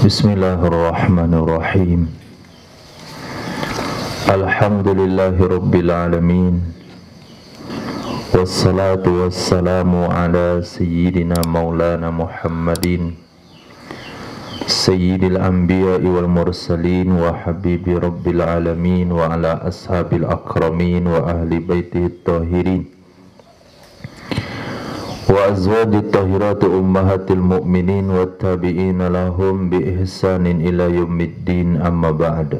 Bismillahirrahmanirrahim. Alhamdulillahirabbil alamin. Wassalatu wassalamu ala sayyidina maulana Muhammadin sayyidil anbiya'i wal mursalin wa habibi rabbil alamin wa ala ashabil akramin wa ahli baitihi tahirin wa azwajit tahirati ummahatil mu'minin wa tabi'ina lahum bi ihsanin ila yaumiddin, amma ba'd.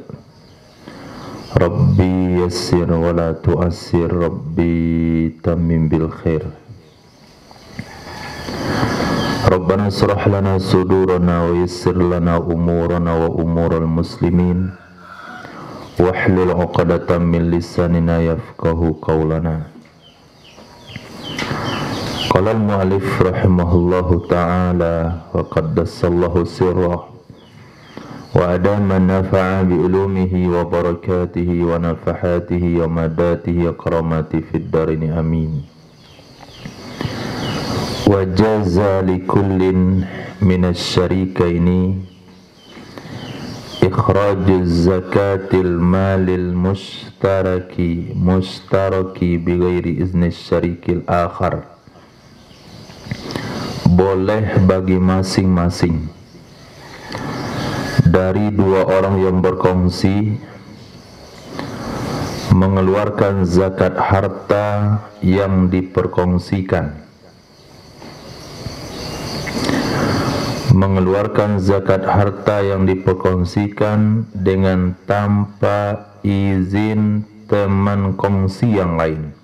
Rabbi yassir wa la tu'assir, Rabbi tammim bil khair. Rabbana israh lana sudurana wa yassir lana umurana wa umural muslimin wahlul 'uqdatam min lisanina yafqahu qawlana. Qala al-mu'allif rahimahullahu ta'ala wa qaddasallahu sirrah wa adama nafa'a bi ulumihi wa barakatihi wa nafahatihi wa madatihi wa karamati fid darini amin. Wa jaza li kullin minasy syarikaini ikhrajuz zakatil malil mustaraki bi ghairi izni syarikil akhar. Boleh bagi masing-masing dari dua orang yang berkongsi mengeluarkan zakat harta yang diperkongsikan. Mengeluarkan zakat harta yang diperkongsikan dengan tanpa izin teman kongsi yang lain.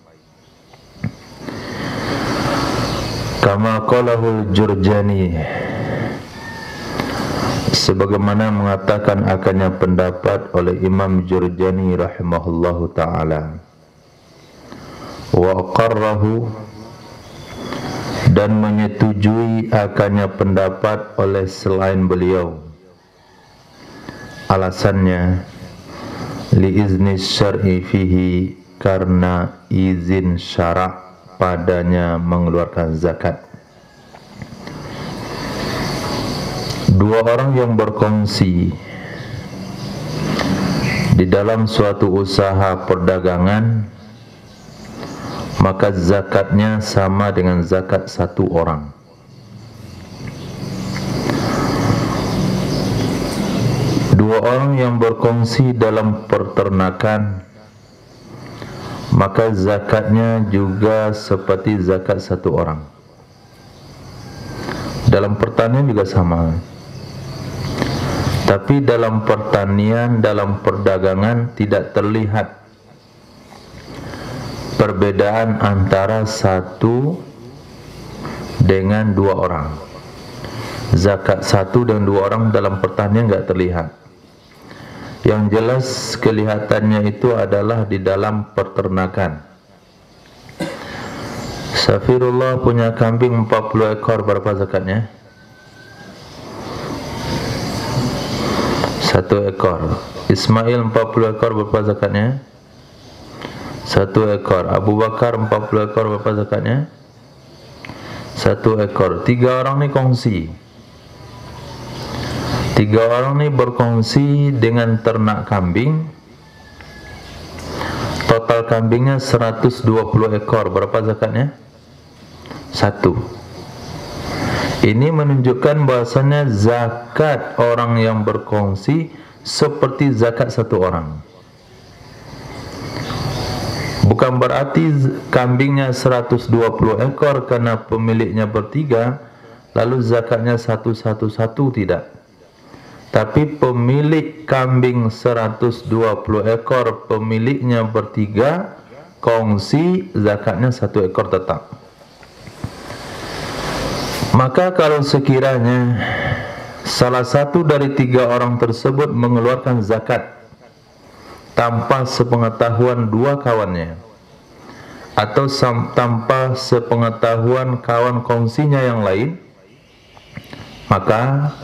Kama qalahul Jurjani, sebagaimana mengatakan akannya pendapat oleh Imam Jurjani rahimahullahu ta'ala, wa aqarrahu, dan menyetujui akannya pendapat oleh selain beliau. Alasannya li izni syar'i fihi, karena izin syarak padanya mengeluarkan zakat. Dua orang yang berkongsi di dalam suatu usaha perdagangan, maka zakatnya sama dengan zakat satu orang. Dua orang yang berkongsi dalam peternakan, maka zakatnya juga seperti zakat satu orang. Dalam pertanian juga sama. Tapi dalam pertanian, dalam perdagangan tidak terlihat perbedaan antara satu dengan dua orang. Zakat satu dan dua orang dalam pertanian enggak terlihat. Yang jelas kelihatannya itu adalah di dalam peternakan. Safirullah punya kambing 40 ekor, berapa zakatnya? 1 ekor. Ismail 40 ekor, berapa zakatnya? 1 ekor. Abu Bakar 40 ekor, berapa zakatnya? 1 ekor. 3 orang ni kongsi. 3 orang ni berkongsi dengan ternak kambing. Total kambingnya 120 ekor. Berapa zakatnya? 1. Ini menunjukkan bahasanya zakat orang yang berkongsi seperti zakat satu orang. Bukan berarti kambingnya 120 ekor karena pemiliknya bertiga, lalu zakatnya satu-satu, tidak. Tapi pemilik kambing 120 ekor, pemiliknya bertiga, kongsi, zakatnya 1 ekor tetap. Maka kalau sekiranya salah satu dari 3 orang tersebut mengeluarkan zakat tanpa sepengetahuan 2 kawannya, atau tanpa sepengetahuan kawan kongsinya yang lain, maka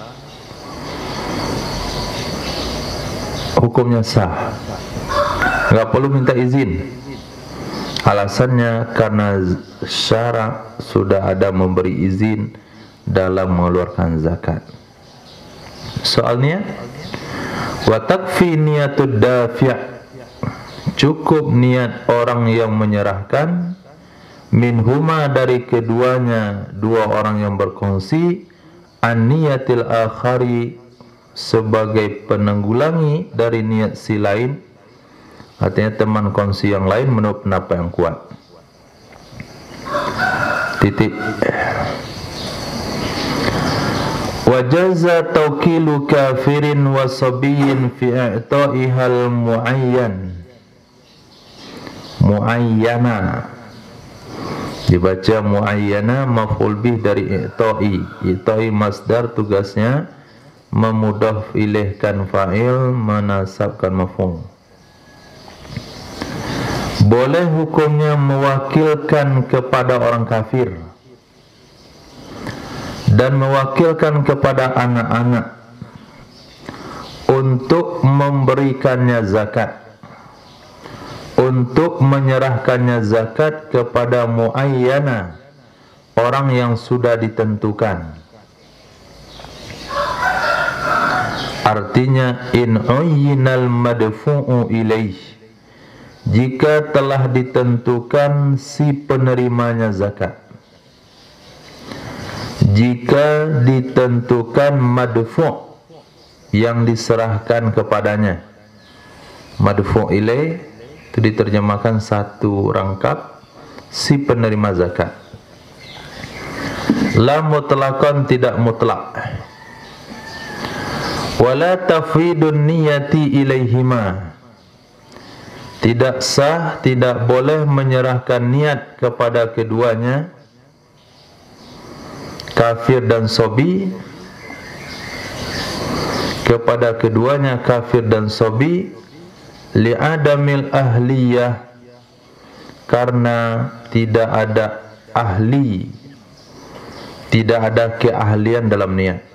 hukumnya sah, nggak perlu minta izin. Alasannya karena syarak sudah ada memberi izin dalam mengeluarkan zakat. soalnya wa takfi niyatud dafi', cukup niat orang yang menyerahkan, minhuma dari keduanya dua orang yang berkongsi, an niyatil akhari sebagai penanggulangi dari niat si lain, artinya teman kongsi yang lain menurut pendapat yang kuat. Titik. Wajaza tawkilu kafirin wa sabiyyin fi i'ta'ihal muayyana, dibaca muayyana, maf'ul bih dari i'ta'i masdar, tugasnya memudaf ilihkan fa'il, menasabkan maf'ul. Boleh hukumnya mewakilkan kepada orang kafir dan mewakilkan kepada anak-anak untuk memberikannya zakat, untuk menyerahkannya zakat kepada muayyana, orang yang sudah ditentukan. Artinya in uyyinal madfu'u ilaih, jika telah ditentukan si penerimanya zakat, jika ditentukan madfu' yang diserahkan kepadanya. Madfu' ilaih itu diterjemahkan satu rangkap, si penerima zakat. La mutlaqan, tidak mutlak. Wala tafwidun niyati ilaihima, tidak sah, tidak boleh menyerahkan niat kepada keduanya, kafir dan sobi, kepada keduanya kafir dan sobi, li'adamil ahliyah, karena tidak ada ahli, tidak ada keahlian dalam niat.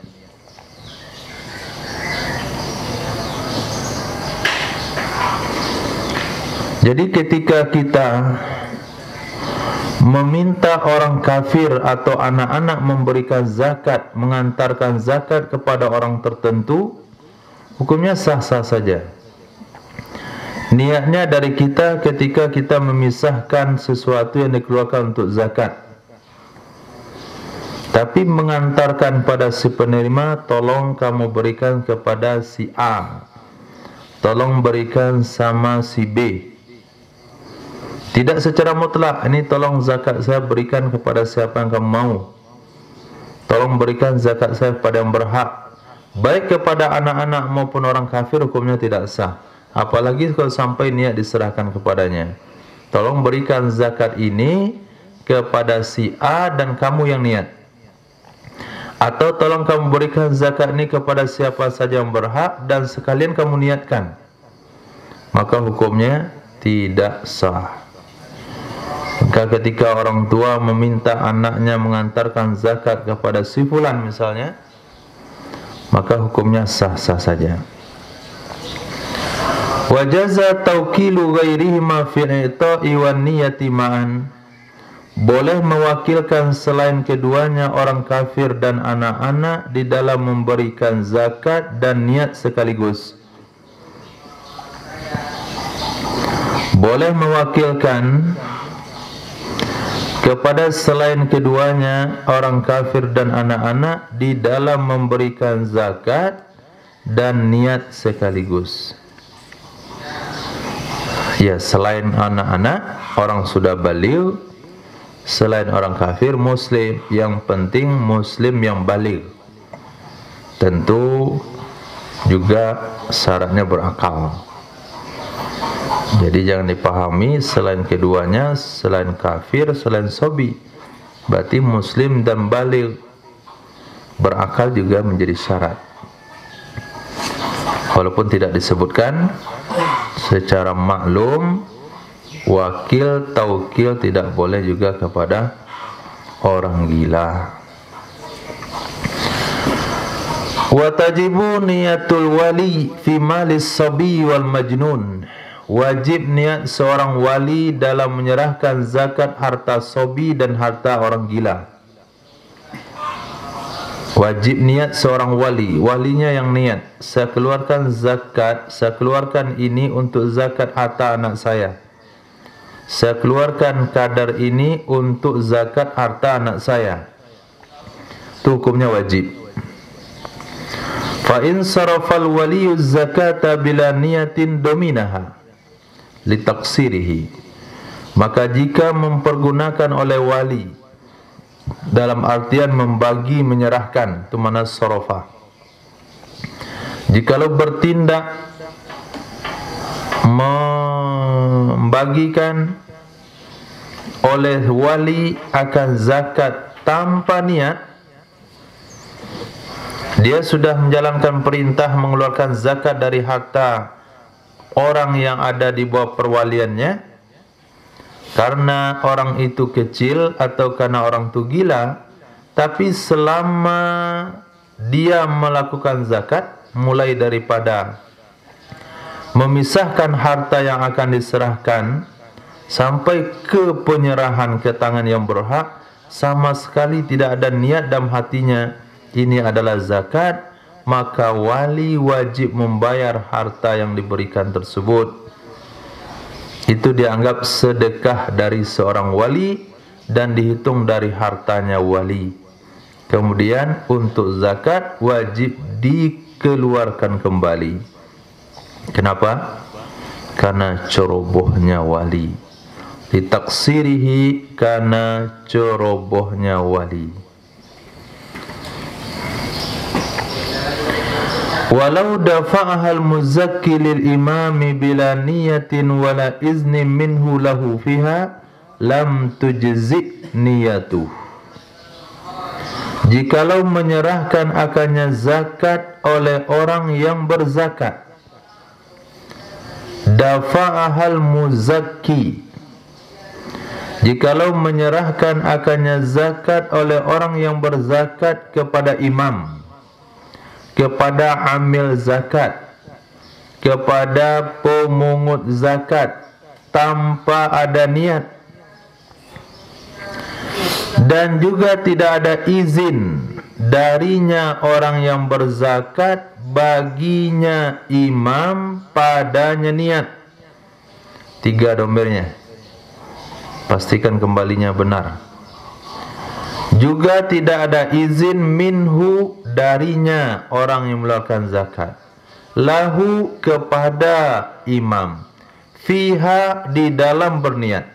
Jadi ketika kita meminta orang kafir atau anak-anak memberikan zakat, mengantarkan zakat kepada orang tertentu, hukumnya sah-sah saja. Niatnya dari kita ketika kita memisahkan sesuatu yang dikeluarkan untuk zakat. Tapi mengantarkan pada si penerima, tolong kamu berikan kepada si A, tolong berikan sama si B. Tidak secara mutlak, ini tolong zakat saya berikan kepada siapa yang kamu mau, tolong berikan zakat saya kepada yang berhak, baik kepada anak-anak maupun orang kafir, hukumnya tidak sah. Apalagi kalau sampai niat diserahkan kepadanya, tolong berikan zakat ini kepada si A dan kamu yang niat, atau tolong kamu berikan zakat ini kepada siapa saja yang berhak dan sekalian kamu niatkan, maka hukumnya tidak sah. Maka ketika orang tua meminta anaknya mengantarkan zakat kepada si fulan misalnya, maka hukumnya sah-sah saja. Wajaza tawkilu ghairihima fi i'ta'i wan niyati ma'an, boleh mewakilkan selain keduanya orang kafir dan anak-anak di dalam memberikan zakat dan niat sekaligus. Boleh mewakilkan kepada selain keduanya orang kafir dan anak-anak di dalam memberikan zakat dan niat sekaligus. Ya, selain anak-anak, orang sudah baligh, selain orang kafir, muslim, yang penting muslim yang baligh. Tentu juga syaratnya berakal. Jadi jangan dipahami selain keduanya, selain kafir, selain sobi, berarti muslim dan baligh. Berakal juga menjadi syarat, walaupun tidak disebutkan secara maklum. Wakil, taukil tidak boleh juga kepada orang gila. Wa tajibu niyatul wali fi malis sabi wal majnun, wajib niat seorang wali dalam menyerahkan zakat harta sobi dan harta orang gila. Wajib niat seorang wali, walinya yang niat, saya keluarkan zakat, saya keluarkan ini untuk zakat harta anak saya, saya keluarkan kadar ini untuk zakat harta anak saya, itu hukumnya wajib. Fa in sarafal waliyu zakata bila niyatin dominaha litaqsirihi, maka jika mempergunakan oleh wali dalam artian membagi, menyerahkan, itu mana sarafa, jikalau bertindak membagikan oleh wali akan zakat tanpa niat, dia sudah menjalankan perintah mengeluarkan zakat dari harta orang yang ada di bawah perwaliannya, karena orang itu kecil atau karena orang itu gila, tapi selama dia melakukan zakat, mulai daripada memisahkan harta yang akan diserahkan sampai ke penyerahan ke tangan yang berhak, sama sekali tidak ada niat dalam hatinya ini adalah zakat, maka wali wajib membayar harta yang diberikan tersebut. Itu dianggap sedekah dari seorang wali dan dihitung dari hartanya wali. Kemudian untuk zakat wajib dikeluarkan kembali. Kenapa? Karena cerobohnya wali. Ditaksirihi, karena cerobohnya wali. Walau dafa'aha al-muzakki lil imami bila niyatin wala izni minhu lahu fiha lam tujzi' niyatuh. Jikalau menyerahkan akannya zakat oleh orang yang berzakat, dafa'aha al-muzakki, jikalau menyerahkan akannya zakat oleh orang yang berzakat kepada imam, kepada amil zakat, kepada pemungut zakat tanpa ada niat, dan juga tidak ada izin darinya orang yang berzakat baginya imam padanya niat. 3 domirnya, pastikan kembalinya benar. Juga tidak ada izin minhu darinya orang yang melakukan zakat, lahu kepada imam, fiha di dalam berniat.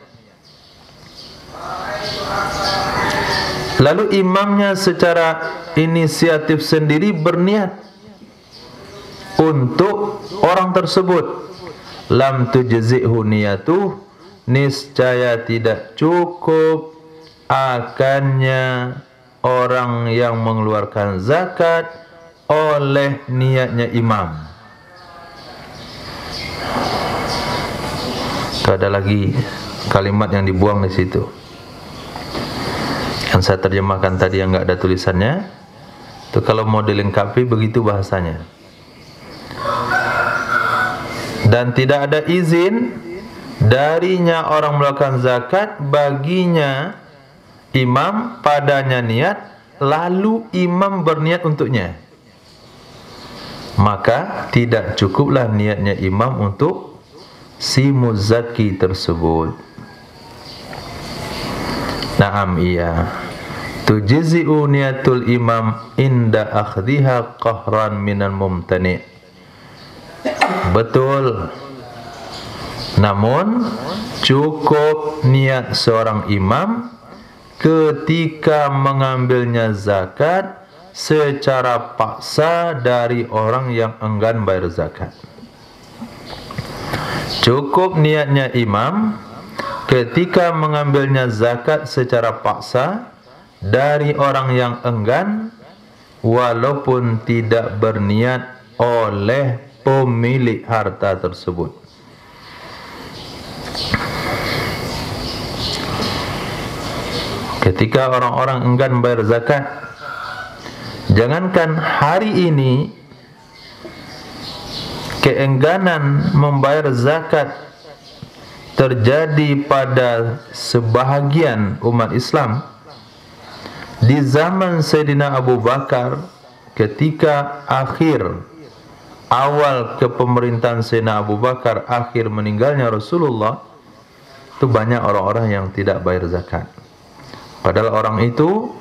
Lalu imamnya secara inisiatif sendiri berniat untuk orang tersebut, lam tujzi'hu niyatuh, niscaya tidak cukup akannya orang yang mengeluarkan zakat oleh niatnya imam. Ada lagi kalimat yang dibuang di situ, yang saya terjemahkan tadi yang enggak ada tulisannya. Itu kalau mau dilengkapi begitu bahasanya. Dan tidak ada izin darinya orang melakukan zakat baginya imam padanya niat, lalu imam berniat untuknya, maka tidak cukuplah niatnya imam untuk si muzaki tersebut. Naam, iya, tujzi'u niyatul imam inda akhdhiha qahran minal mumtani'. Betul. Namun cukup niat seorang imam ketika mengambilnya zakat secara paksa dari orang yang enggan bayar zakat. Cukup niatnya imam ketika mengambilnya zakat secara paksa dari orang yang enggan, walaupun tidak berniat oleh pemilik harta tersebut. Ketika orang-orang enggan bayar zakat, jangankan hari ini keengganan membayar zakat terjadi pada sebahagian umat Islam, Di zaman Sayyidina Abu Bakar, ketika awal kepemerintahan Sayyidina Abu Bakar, akhir meninggalnya Rasulullah, itu banyak orang-orang yang tidak bayar zakat. Padahal orang itu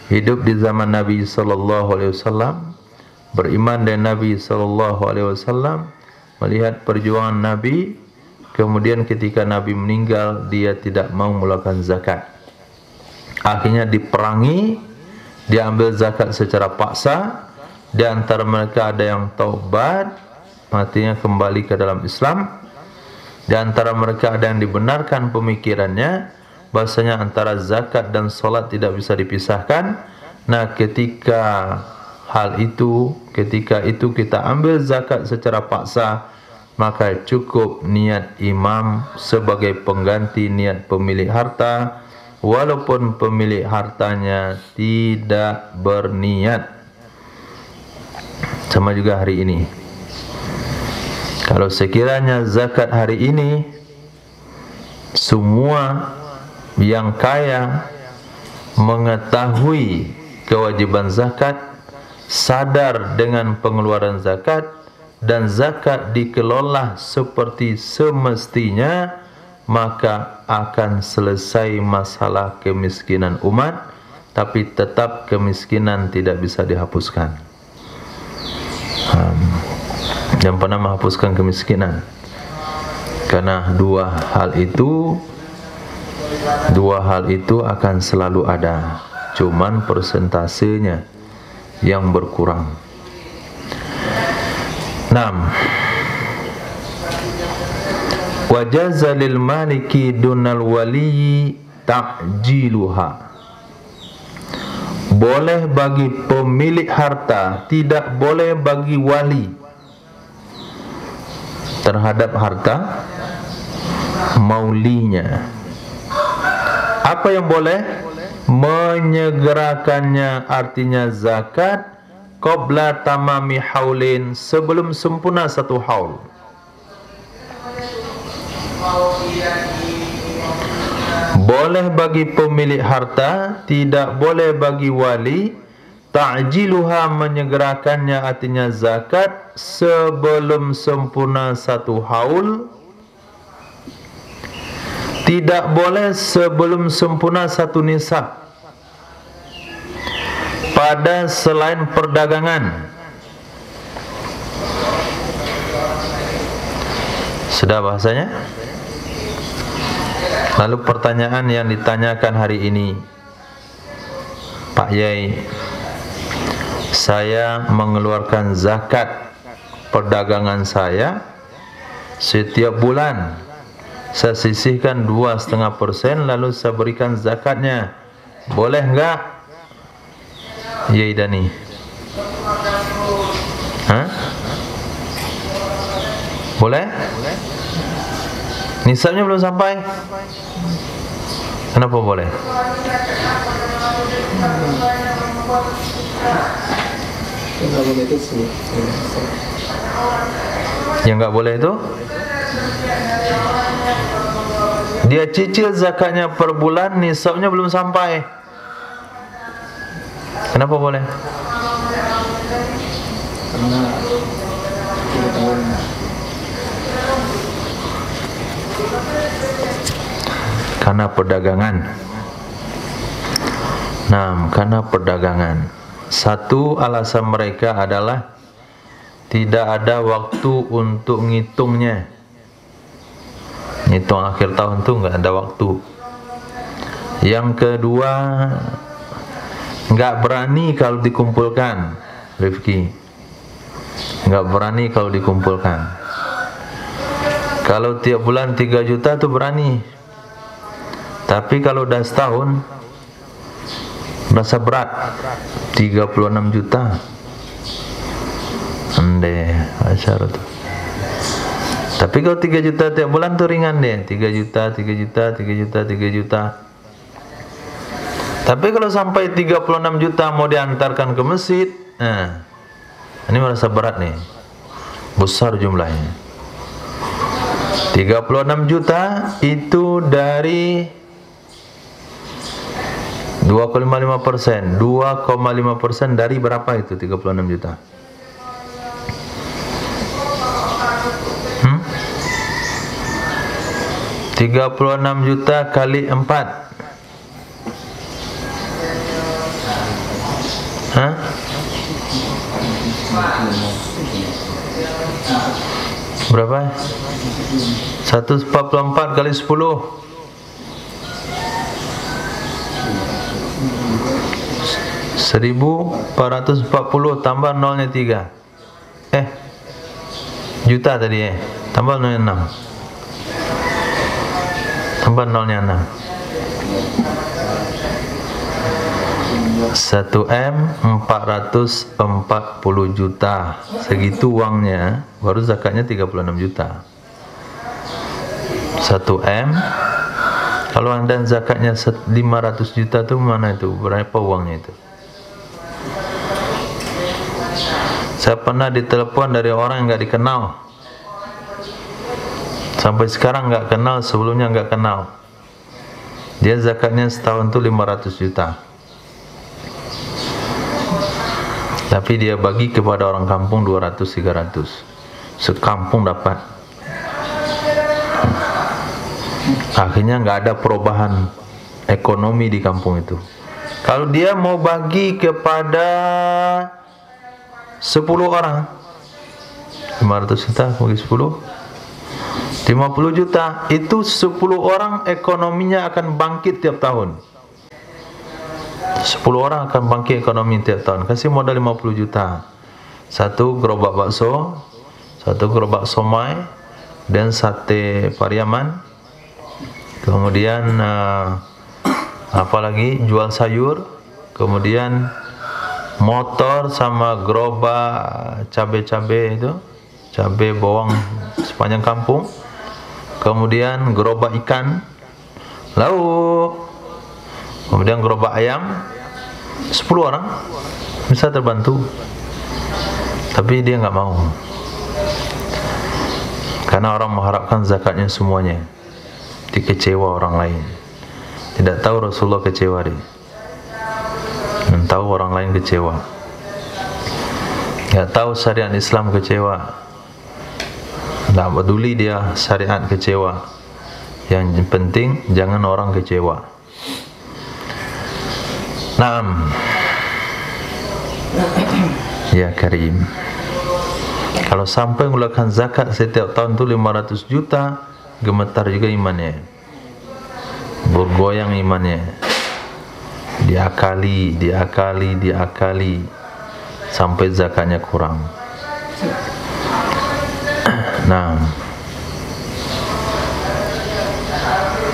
hidup di zaman Nabi sallallahu alaihi wasallam, beriman dengan Nabi sallallahu alaihi wasallam, melihat perjuangan Nabi, kemudian ketika Nabi meninggal dia tidak mau mengeluarkan zakat. Akhirnya diperangi, diambil zakat secara paksa. Di antara mereka ada yang taubat, matinya kembali ke dalam Islam. Di antara mereka ada yang dibenarkan pemikirannya bahasanya antara zakat dan solat tidak bisa dipisahkan. Nah, ketika itu kita ambil zakat secara paksa, maka cukup niat imam sebagai pengganti niat pemilik harta, walaupun pemilik hartanya tidak berniat. Sama juga hari ini. Kalau sekiranya zakat hari ini semua yang kaya mengetahui kewajiban zakat, sadar dengan pengeluaran zakat, dan zakat dikelola seperti semestinya, maka akan selesai masalah kemiskinan umat. Tapi tetap kemiskinan tidak bisa dihapuskan. Yang pernah menghapuskan kemiskinan, karena dua hal itu akan selalu ada, cuman persentasenya yang berkurang. 6. Wajaza lil maliki dunal waliyi ta'jiluha. Boleh bagi pemilik harta, tidak boleh bagi wali terhadap harta maulinya. Apa yang boleh? Menyegerakannya, artinya zakat qabla tamami haulin, sebelum sempurna satu haul. Boleh bagi pemilik harta, tidak boleh bagi wali. Ta'jiluha, menyegerakannya, artinya zakat sebelum sempurna satu haul. Tidak boleh sebelum sempurna satu nisab pada selain perdagangan. Sudah bahasanya? Lalu pertanyaan yang ditanyakan hari ini, Pak Yai, saya mengeluarkan zakat perdagangan saya setiap bulan. Saya sisihkan 2,5%, lalu saya berikan zakatnya. Boleh enggak? Yai Dani? Hah? Boleh? Nisabnya belum sampai? Kenapa boleh? Yang enggak boleh itu? Dia cicil zakatnya per bulan, nisabnya belum sampai. Kenapa boleh? Karena perdagangan. Nah, karena perdagangan. Satu alasan mereka adalah tidak ada waktu untuk ngitungnya. Ngitung akhir tahun tuh nggak ada waktu. Yang kedua, nggak berani kalau dikumpulkan, Rifki. Nggak berani kalau dikumpulkan. Kalau tiap bulan 3 juta tuh berani. Tapi kalau udah setahun, merasa berat. 36 juta. Ande, asyara tuh. Tapi kalau 3 juta tiap bulan tuh ringan deh. 3 juta, 3 juta, 3 juta, 3 juta. Tapi kalau sampai 36 juta mau diantarkan ke masjid, nah, ini merasa berat nih. Besar jumlahnya. 36 juta itu dari 2,5%. 2,5% dari berapa itu 36 juta? 36 juta kali 4. Hah? Berapa? 144 kali 10. 1440 tambah nolnya 3. Juta tadi tambah nolnya 6. Tambah nolnya 6. 1M 440 juta. Segitu uangnya, baru zakatnya 36 juta. 1M. Kalau Anda zakatnya 500 juta tuh mana itu? Berapa uangnya itu? Saya pernah ditelepon dari orang yang nggak dikenal. Sampai sekarang nggak kenal, sebelumnya nggak kenal. Dia zakatnya setahun tuh 500 juta. Tapi dia bagi kepada orang kampung 200-300. Sekampung dapat. Akhirnya nggak ada perubahan ekonomi di kampung itu. Kalau dia mau bagi kepada 10 orang, 500 juta bagi 10, 50 juta. Itu 10 orang ekonominya akan bangkit tiap tahun. 10 orang akan bangkit ekonomi tiap tahun. Kasih modal 50 juta. 1 gerobak bakso, 1 gerobak somai, dan sate Pariaman. Kemudian apa lagi? Jual sayur. Kemudian motor sama gerobak cabai-cabai itu, cabai bawang sepanjang kampung. Kemudian gerobak ikan, lauk. Kemudian gerobak ayam. 10 orang bisa terbantu. Tapi dia nggak mau. Karena orang mengharapkan zakatnya semuanya. Dikecewa orang lain. Tidak tahu Rasulullah kecewa dia. Dan tahu orang lain kecewa. Nggak tahu syariat Islam kecewa. Tidak peduli dia syariat kecewa. Yang penting jangan orang kecewa. Naam. Ya Karim. Kalau sampai mengeluarkan zakat setiap tahun itu 500 juta, gemetar juga imannya. Bergoyang imannya. Diakali sampai zakatnya kurang. Nah,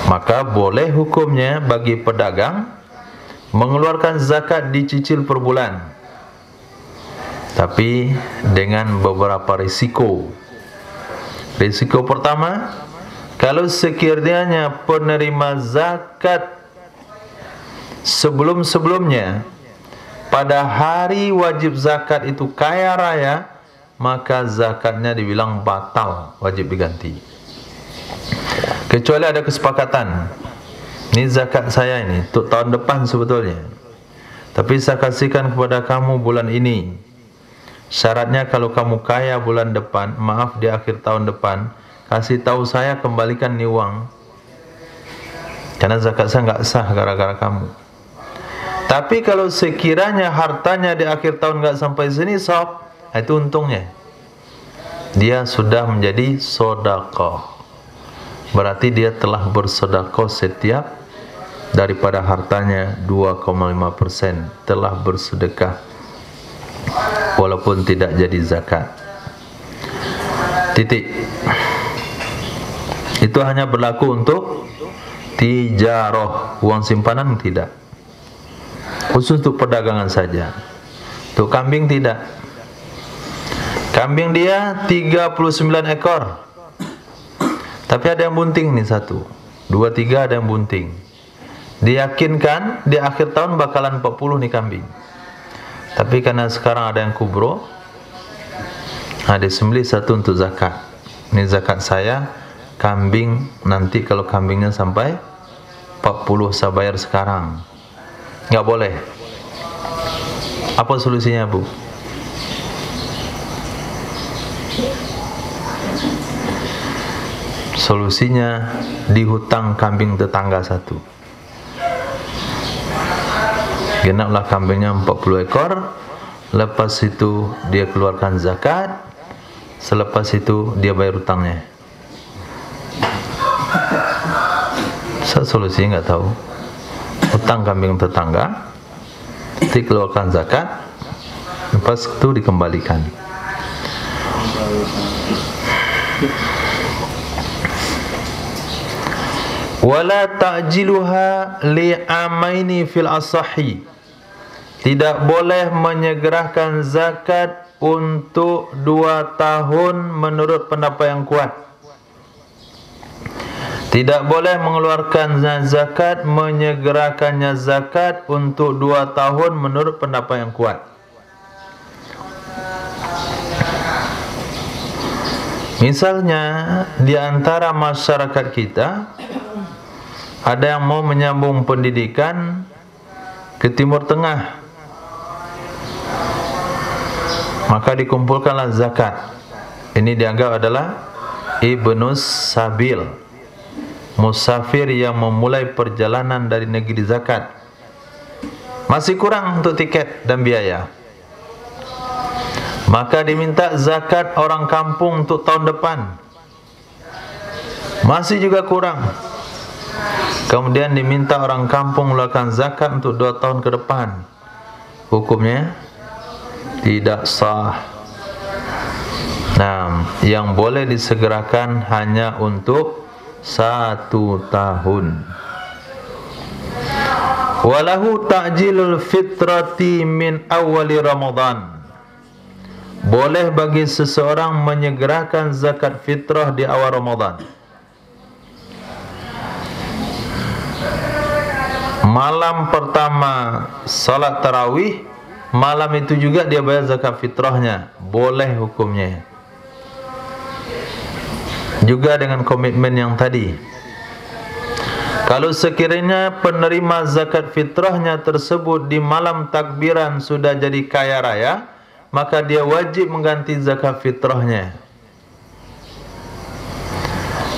maka boleh hukumnya bagi pedagang mengeluarkan zakat dicicil per bulan, tapi dengan beberapa risiko. Risiko pertama, kalau sekiranya penerima zakat sebelum-sebelumnya pada hari wajib zakat itu kaya raya, maka zakatnya dibilang batal, wajib diganti. Kecuali ada kesepakatan, ini zakat saya ini untuk tahun depan sebetulnya, tapi saya kasihkan kepada kamu bulan ini. Syaratnya kalau kamu kaya bulan depan, maaf di akhir tahun depan, kasih tahu saya, kembalikan nih uang, karena zakat saya nggak sah gara-gara kamu. Tapi kalau sekiranya hartanya di akhir tahun nggak sampai senisab, itu untungnya dia sudah menjadi sedekah. Berarti dia telah bersedekah setiap daripada hartanya 2,5% telah bersedekah walaupun tidak jadi zakat. Titik. Itu hanya berlaku untuk tijarah, uang simpanan tidak. Khusus untuk perdagangan saja. Untuk kambing tidak. Kambing dia 39 ekor. Tapi ada yang bunting nih 1, 2, 3 ada yang bunting. Diyakinkan di akhir tahun bakalan 40 nih kambing. Tapi karena sekarang ada yang kubro, disembelih 1 untuk zakat. Ini zakat saya, kambing nanti kalau kambingnya sampai 40 saya bayar sekarang. Nggak boleh. Apa solusinya, Bu? Solusinya dihutang kambing tetangga satu. Genaplah kambingnya 40 ekor. Lepas itu dia keluarkan zakat. Selepas itu dia bayar hutangnya. Solusinya nggak tahu. Hutang kambing tetangga, dikeluarkan zakat, lepas itu dikembalikan. Wala ta'jiluha li'amaini fil asahi. Tidak boleh menyegerakan zakat untuk 2 tahun menurut pendapat yang kuat. Tidak boleh mengeluarkan zakat, menyegerakannya zakat untuk 2 tahun menurut pendapat yang kuat. Misalnya di antara masyarakat kita ada yang mau menyambung pendidikan ke Timur Tengah, maka dikumpulkanlah zakat. Ini dianggap adalah Ibnus Sabil, musafir yang memulai perjalanan dari negeri zakat. Masih kurang untuk tiket dan biaya, maka diminta zakat orang kampung untuk tahun depan. Masih juga kurang. Kemudian diminta orang kampung mengeluarkan zakat untuk 2 tahun ke depan. Hukumnya tidak sah. Nah, yang boleh disegerakan hanya untuk 1 tahun. Walahu ta'jilul fitrati min awali Ramadan. Boleh bagi seseorang menyegerakan zakat fitrah di awal Ramadan. Malam pertama salat tarawih, malam itu juga dia bayar zakat fitrahnya. Boleh hukumnya. Juga dengan komitmen yang tadi. Kalau sekiranya penerima zakat fitrahnya tersebut di malam takbiran sudah jadi kaya raya, maka dia wajib mengganti zakat fitrahnya.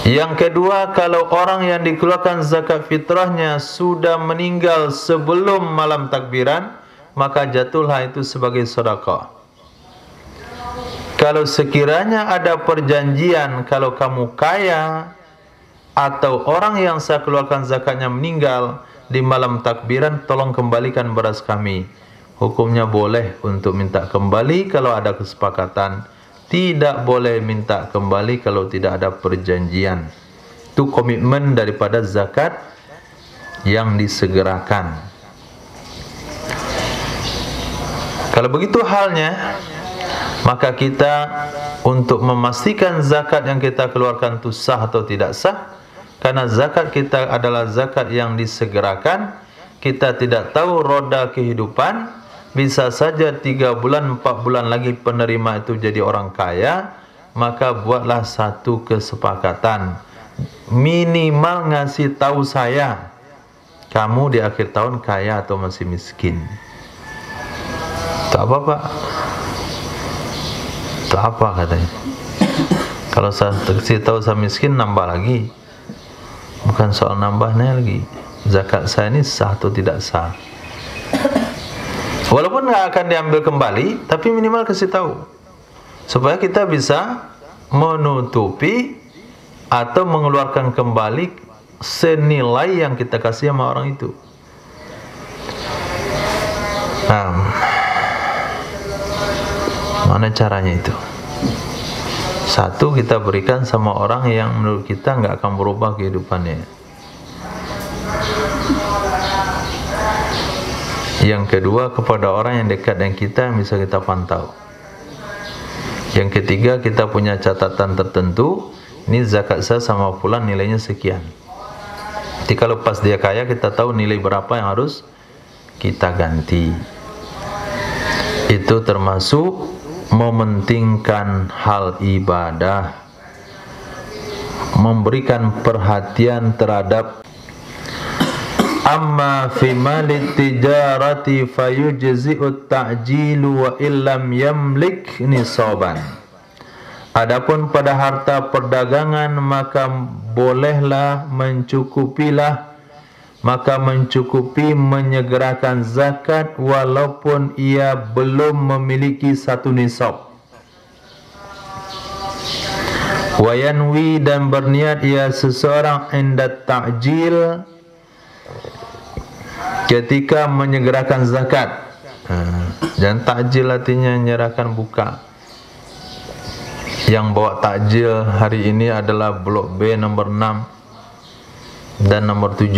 Yang kedua, kalau orang yang dikeluarkan zakat fitrahnya sudah meninggal sebelum malam takbiran, maka jatuhlah itu sebagai sedekah. Kalau sekiranya ada perjanjian, kalau kamu kaya atau orang yang saya keluarkan zakatnya meninggal di malam takbiran, tolong kembalikan beras kami. Hukumnya boleh untuk minta kembali kalau ada kesepakatan. Tidak boleh minta kembali kalau tidak ada perjanjian. Itu komitmen daripada zakat yang disegerakan. Kalau begitu halnya, maka kita untuk memastikan zakat yang kita keluarkan itu sah atau tidak sah, karena zakat kita adalah zakat yang disegerakan, kita tidak tahu roda kehidupan. Bisa saja 3 bulan, 4 bulan lagi penerima itu jadi orang kaya, maka buatlah satu kesepakatan. Minimal ngasih tahu saya, kamu di akhir tahun kaya atau masih miskin. Tak apa, Pak. Tak apa katanya. Kalau saya kasih tahu saya miskin, nambah lagi. Bukan soal nambahnya lagi. Zakat saya ini sah atau tidak sah. Walaupun nggak akan diambil kembali, tapi minimal kasih tahu supaya kita bisa menutupi atau mengeluarkan kembali senilai yang kita kasih sama orang itu. Nah, mana caranya itu? Satu, kita berikan sama orang yang menurut kita nggak akan berubah kehidupannya. Yang kedua, kepada orang yang dekat dengan kita yang bisa kita pantau. Yang ketiga, kita punya catatan tertentu. Ini zakat saya sama fulan nilainya sekian. Jadi kalau pas dia kaya, kita tahu nilai berapa yang harus kita ganti. Itu termasuk mementingkan hal ibadah, memberikan perhatian terhadap Amma fi malit tijarati fayujzi'ut ta'jilu wa illam yamlik nisaban. Adapun pada harta perdagangan maka bolehlah mencukupi menyegerakan zakat walaupun ia belum memiliki satu nisab. Wa yanwi, dan berniat ia seseorang indat ta'jil, ketika menyegerakan zakat. Jangan takjil artinya menyerahkan buka. Yang bawa takjil hari ini adalah blok B nomor 6 dan nomor 7.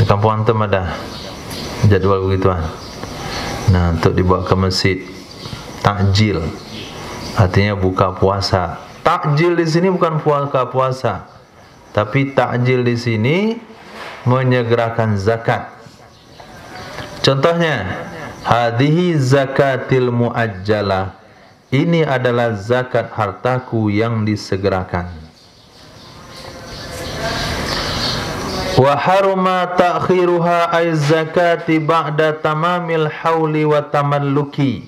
Di kampung antum ada jadual begituan. Nah, untuk dibawa ke masjid. Takjil artinya buka puasa. Takjil di sini bukan buka puasa, tapi takjil di sini menyegerakan zakat. Contohnya, hadhihi zakatil muajjalah. Ini adalah zakat hartaku yang disegerakan. Wa haruma ta'khiruha ay zakati ba'da tamamil hauli wa tamalluki.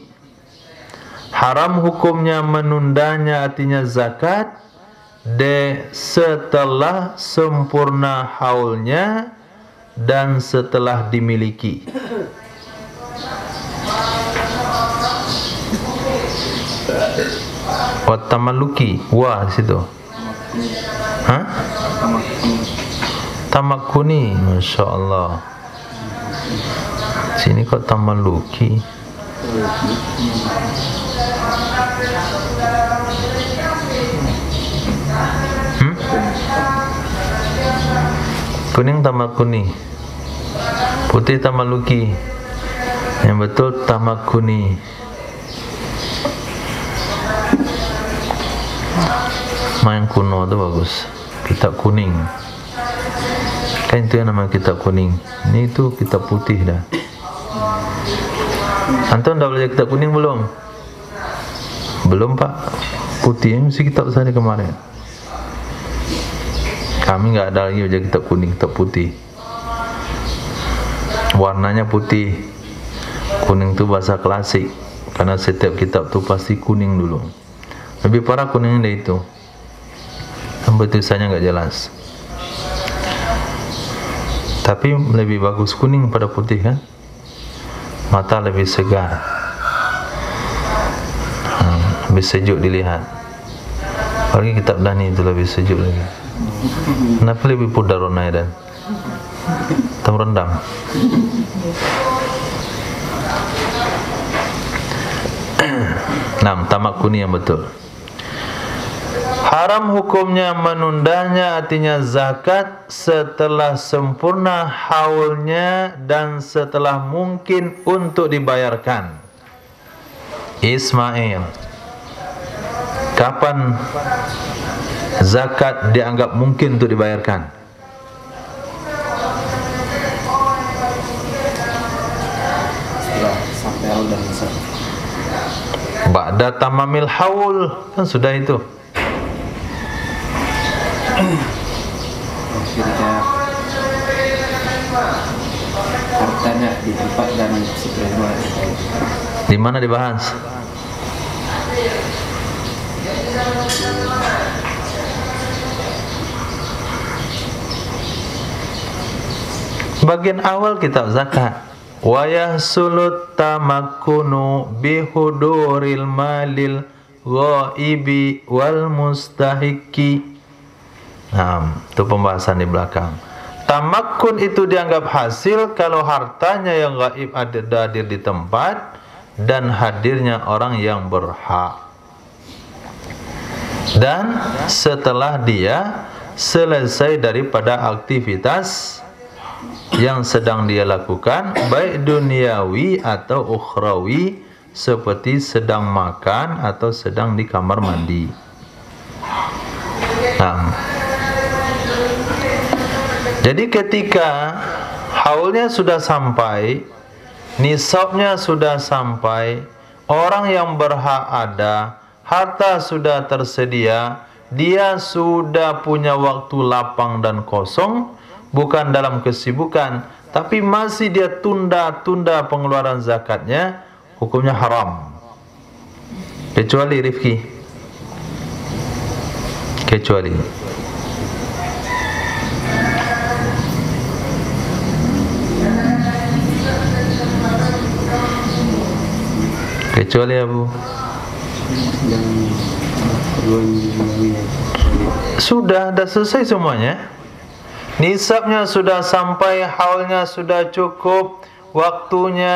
Haram hukumnya menundanya artinya zakat setelah sempurna haulnya dan setelah dimiliki. Watamaluki, wah di situ. Hah? Tamakuni, masya Allah. Sini kok tamaluki? Kuning tamakuni, putih tamaluki. Yang betul tamakuni. Main kuno itu bagus. Kitab kuning. Kan itu yang nama kitab kuning. Ini itu kitab putih dah. Anton dah belajar kitab kuning belum? Belum Pak. Putih ini mesti kitab saya kemarin. Kami nggak ada lagi belajar kitab kuning, kitab putih. Warnanya putih. Kuning itu bahasa klasik. Karena setiap kitab tu pasti kuning dulu. Lebih parah kuning dari itu. Sampai tulisannya nggak jelas. Tapi lebih bagus kuning pada putih kan? Mata lebih segar, lebih sejuk dilihat. Apalagi kitab Dani itu lebih sejuk lagi. Kenapa lebih pudar warnanya dan hitam rendang? Tamak kuning yang betul. Haram hukumnya menundanya artinya zakat setelah sempurna haulnya dan setelah mungkin untuk dibayarkan. Ismail, kapan zakat dianggap mungkin untuk dibayarkan? Setelah sampai haul dan nisab. Ba'da tamamil haul, kan sudah itu. Ketika hartanya di tempat dan sebenarnya di mana dibahas? Bagian awal kitab zakat. Wa yahsulut tamakkunu bihuduril malil ghaibi wal mustahiqi. Itu pembahasan di belakang. Tamakkun itu dianggap hasil kalau hartanya yang gaib ada hadir di tempat dan hadirnya orang yang berhak. Dan setelah dia selesai daripada aktivitas yang sedang dia lakukan, baik duniawi atau ukhrawi, seperti sedang makan atau sedang di kamar mandi. Jadi ketika haulnya sudah sampai, nisabnya sudah sampai, orang yang berhak ada, harta sudah tersedia, dia sudah punya waktu lapang dan kosong, bukan dalam kesibukan, tapi masih dia tunda-tunda pengeluaran zakatnya, hukumnya haram. Kecuali Rifki. Kecuali Abu. Sudah selesai semuanya. Nisabnya sudah sampai, haulnya sudah cukup, waktunya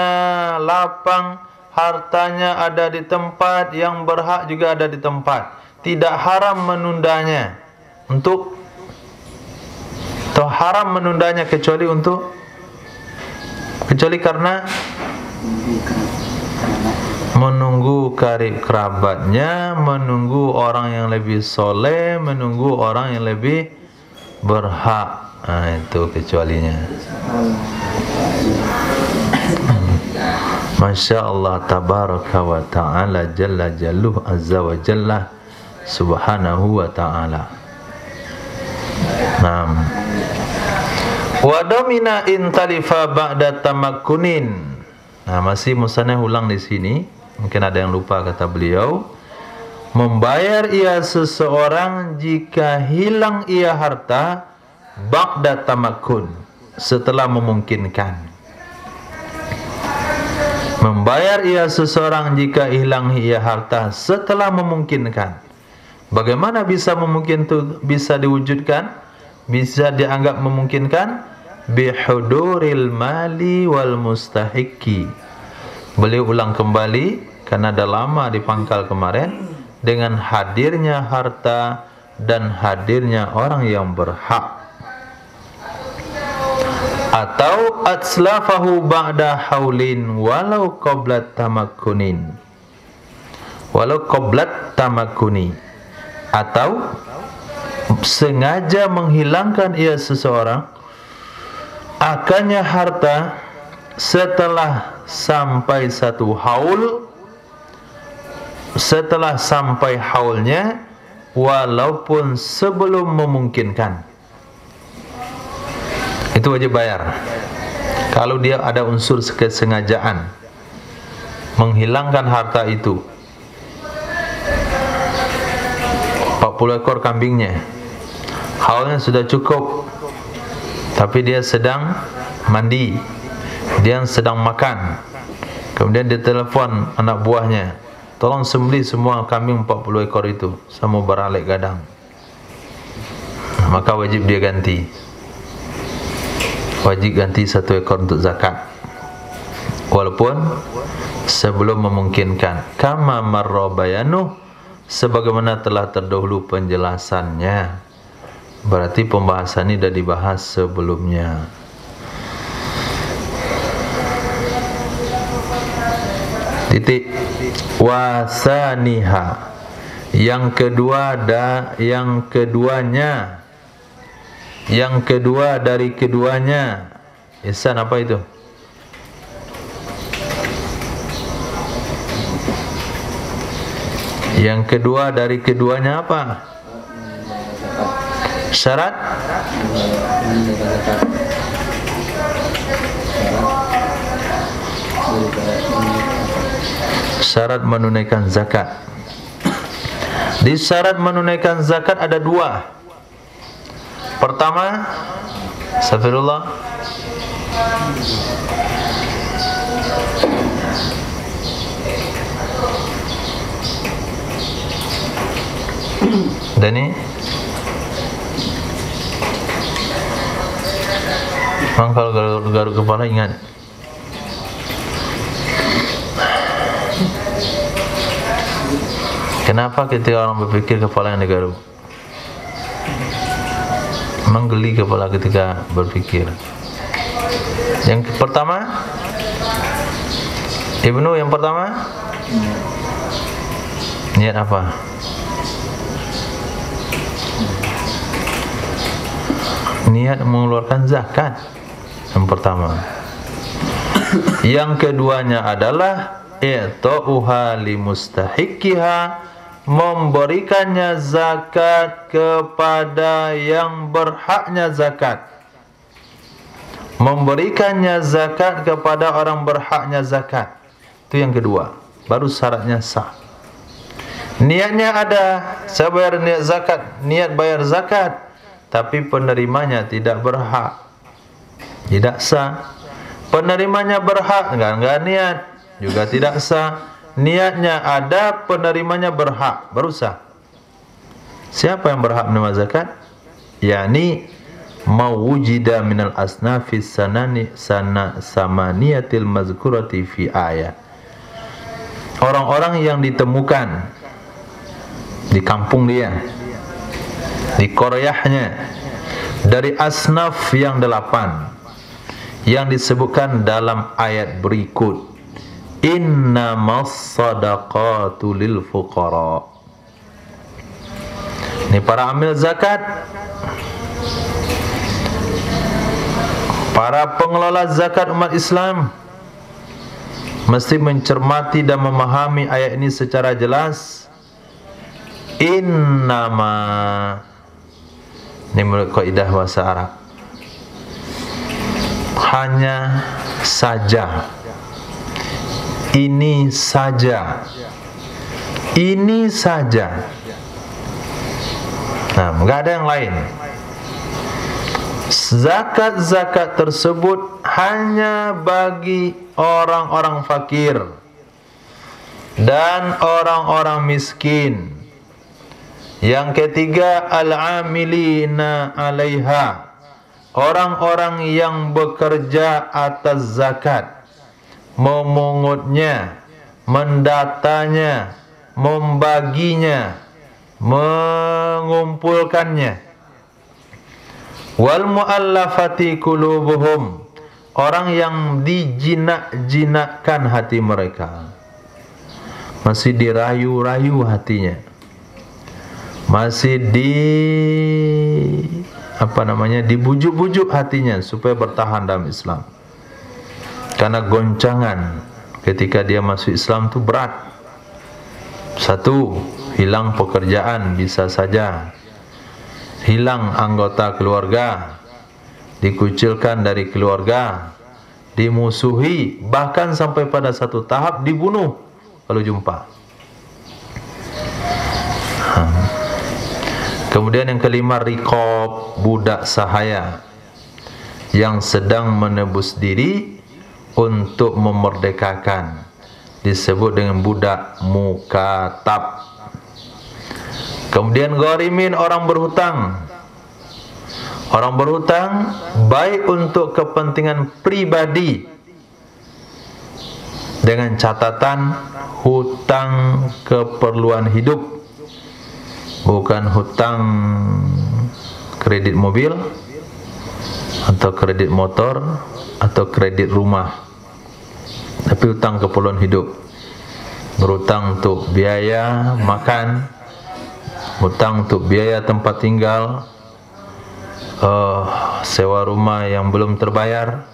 lapang, hartanya ada di tempat, yang berhak juga ada di tempat. Tidak haram menundanya haram menundanya kecuali karena menunggu karib kerabatnya, menunggu orang yang lebih soleh, menunggu orang yang lebih berhak. Itu kecualinya. Masya Allah, tabaraka wa ta'ala, jalla jalluh, azza wa jalla, subhanahu wa ta'ala. Naam. Wa domina intalifa ba'da tamakkunin. Nah, masih musannaf ulang di sini. Mungkin ada yang lupa kata beliau. Membayar ia seseorang jika hilang ia harta ba'da tamakkun, setelah memungkinkan. Membayar ia seseorang jika hilang ia harta setelah memungkinkan. Bagaimana bisa bisa diwujudkan? Bisa dianggap memungkinkan? Bihuduril mali wal mustahiqi. Beliau ulang kembali karena dah lama di pangkal kemarin, dengan hadirnya harta dan hadirnya orang yang berhak. Atau atslafahu ba'da haulin walau qablat tamakkunin, walau qablat tamakkuni. Atau sengaja menghilangkan ia seseorang akannya harta setelah sampai satu haul, setelah sampai haulnya, walaupun sebelum memungkinkan. Itu wajib bayar. Kalau dia ada unsur kesengajaan menghilangkan harta itu. 40 ekor kambingnya, haulnya sudah cukup, tapi dia sedang mandi, dia sedang makan. Kemudian dia telepon anak buahnya, tolong sembelih semua kambing 40 ekor itu, sama beralik gadang. Maka wajib dia ganti. Wajib ganti 1 ekor untuk zakat, walaupun sebelum memungkinkan. Kama marra bayanuh, sebagaimana telah terdahulu penjelasannya. Berarti pembahasan ini sudah dibahas sebelumnya. Titik. Wasaniha, yang kedua yang kedua dari keduanya. Ihsan apa itu? Yang kedua dari keduanya apa? Syarat? Syarat menunaikan zakat. Di syarat menunaikan zakat ada 2. Pertama, astagfirullah, Dani, kalau garuk kepala ingat. Kenapa ketika orang berpikir kepala yang digaruk? Memang geli kepala ketika berpikir. Yang pertama, Ibnu, yang pertama niat apa? Niat mengeluarkan zakat. Yang pertama. Yang keduanya adalah i'ta'uha limustahiqiha, memberikannya zakat kepada yang berhaknya zakat. memberikannya zakat kepada orang berhaknya zakat. Itu yang kedua, baru syaratnya sah. Niatnya ada, saya bayar niat zakat, niat bayar zakat, tapi penerimanya tidak berhak, tidak sah. Penerimanya berhak, enggak niat, juga tidak sah. Niatnya ada, penerimanya berhak, baru sah. Siapa yang berhak menerima zakat? Yani mawujida minal asnafis samaniyatil mazkurati fi ayat. Orang-orang yang ditemukan di kampung dia, di qaryahnya, dari asnaf yang 8 yang disebutkan dalam ayat berikut, innamas sadaqatu lil fuqara. Ini para amil zakat, para pengelola zakat umat Islam mesti mencermati dan memahami ayat ini secara jelas. Innama, ini menurut kaidah bahasa Arab, hanya saja, ini saja, ini saja. Nah, enggak ada yang lain. Zakat-zakat tersebut hanya bagi orang-orang fakir dan orang-orang miskin. Yang ketiga, al-amilina 'alaiha, orang-orang yang bekerja atas zakat, memungutnya, mendatanya, membaginya, mengumpulkannya. Wal mu'allafati qulubuhum, orang yang dijinak-jinakkan hati mereka, masih dirayu-rayu hatinya, masih dibujuk-bujuk hatinya supaya bertahan dalam Islam. Karena goncangan ketika dia masuk Islam itu berat. Satu, hilang pekerjaan bisa saja, hilang anggota keluarga, dikucilkan dari keluarga, dimusuhi, bahkan sampai pada satu tahap dibunuh kalau jumpa. Kemudian yang kelima, riqab, budak sahaya yang sedang menebus diri untuk memerdekakan, disebut dengan budak mukatab. Kemudian gharimin, orang berhutang. Orang berhutang baik untuk kepentingan pribadi dengan catatan hutang keperluan hidup, bukan hutang kredit mobil atau kredit motor atau kredit rumah, tapi hutang keperluan hidup. Berhutang untuk biaya makan, hutang untuk biaya tempat tinggal, sewa rumah yang belum terbayar,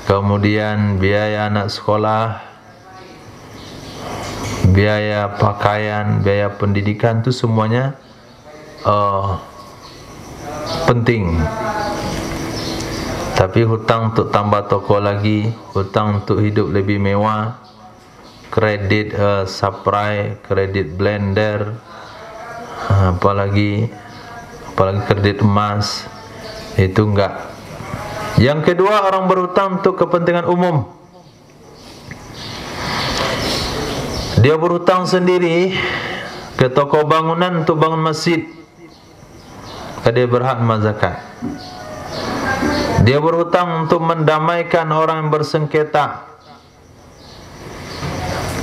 kemudian biaya anak sekolah, biaya pakaian, biaya pendidikan, itu semuanya penting. Tapi hutang untuk tambah toko lagi, hutang untuk hidup lebih mewah, kredit subprime, kredit blender, apalagi kredit emas, itu enggak. Yang kedua, orang berhutang untuk kepentingan umum. Dia berhutang sendiri ke toko bangunan untuk bangun masjid, maka dia berhak menerima zakat. Dia berhutang untuk mendamaikan orang yang bersengketa,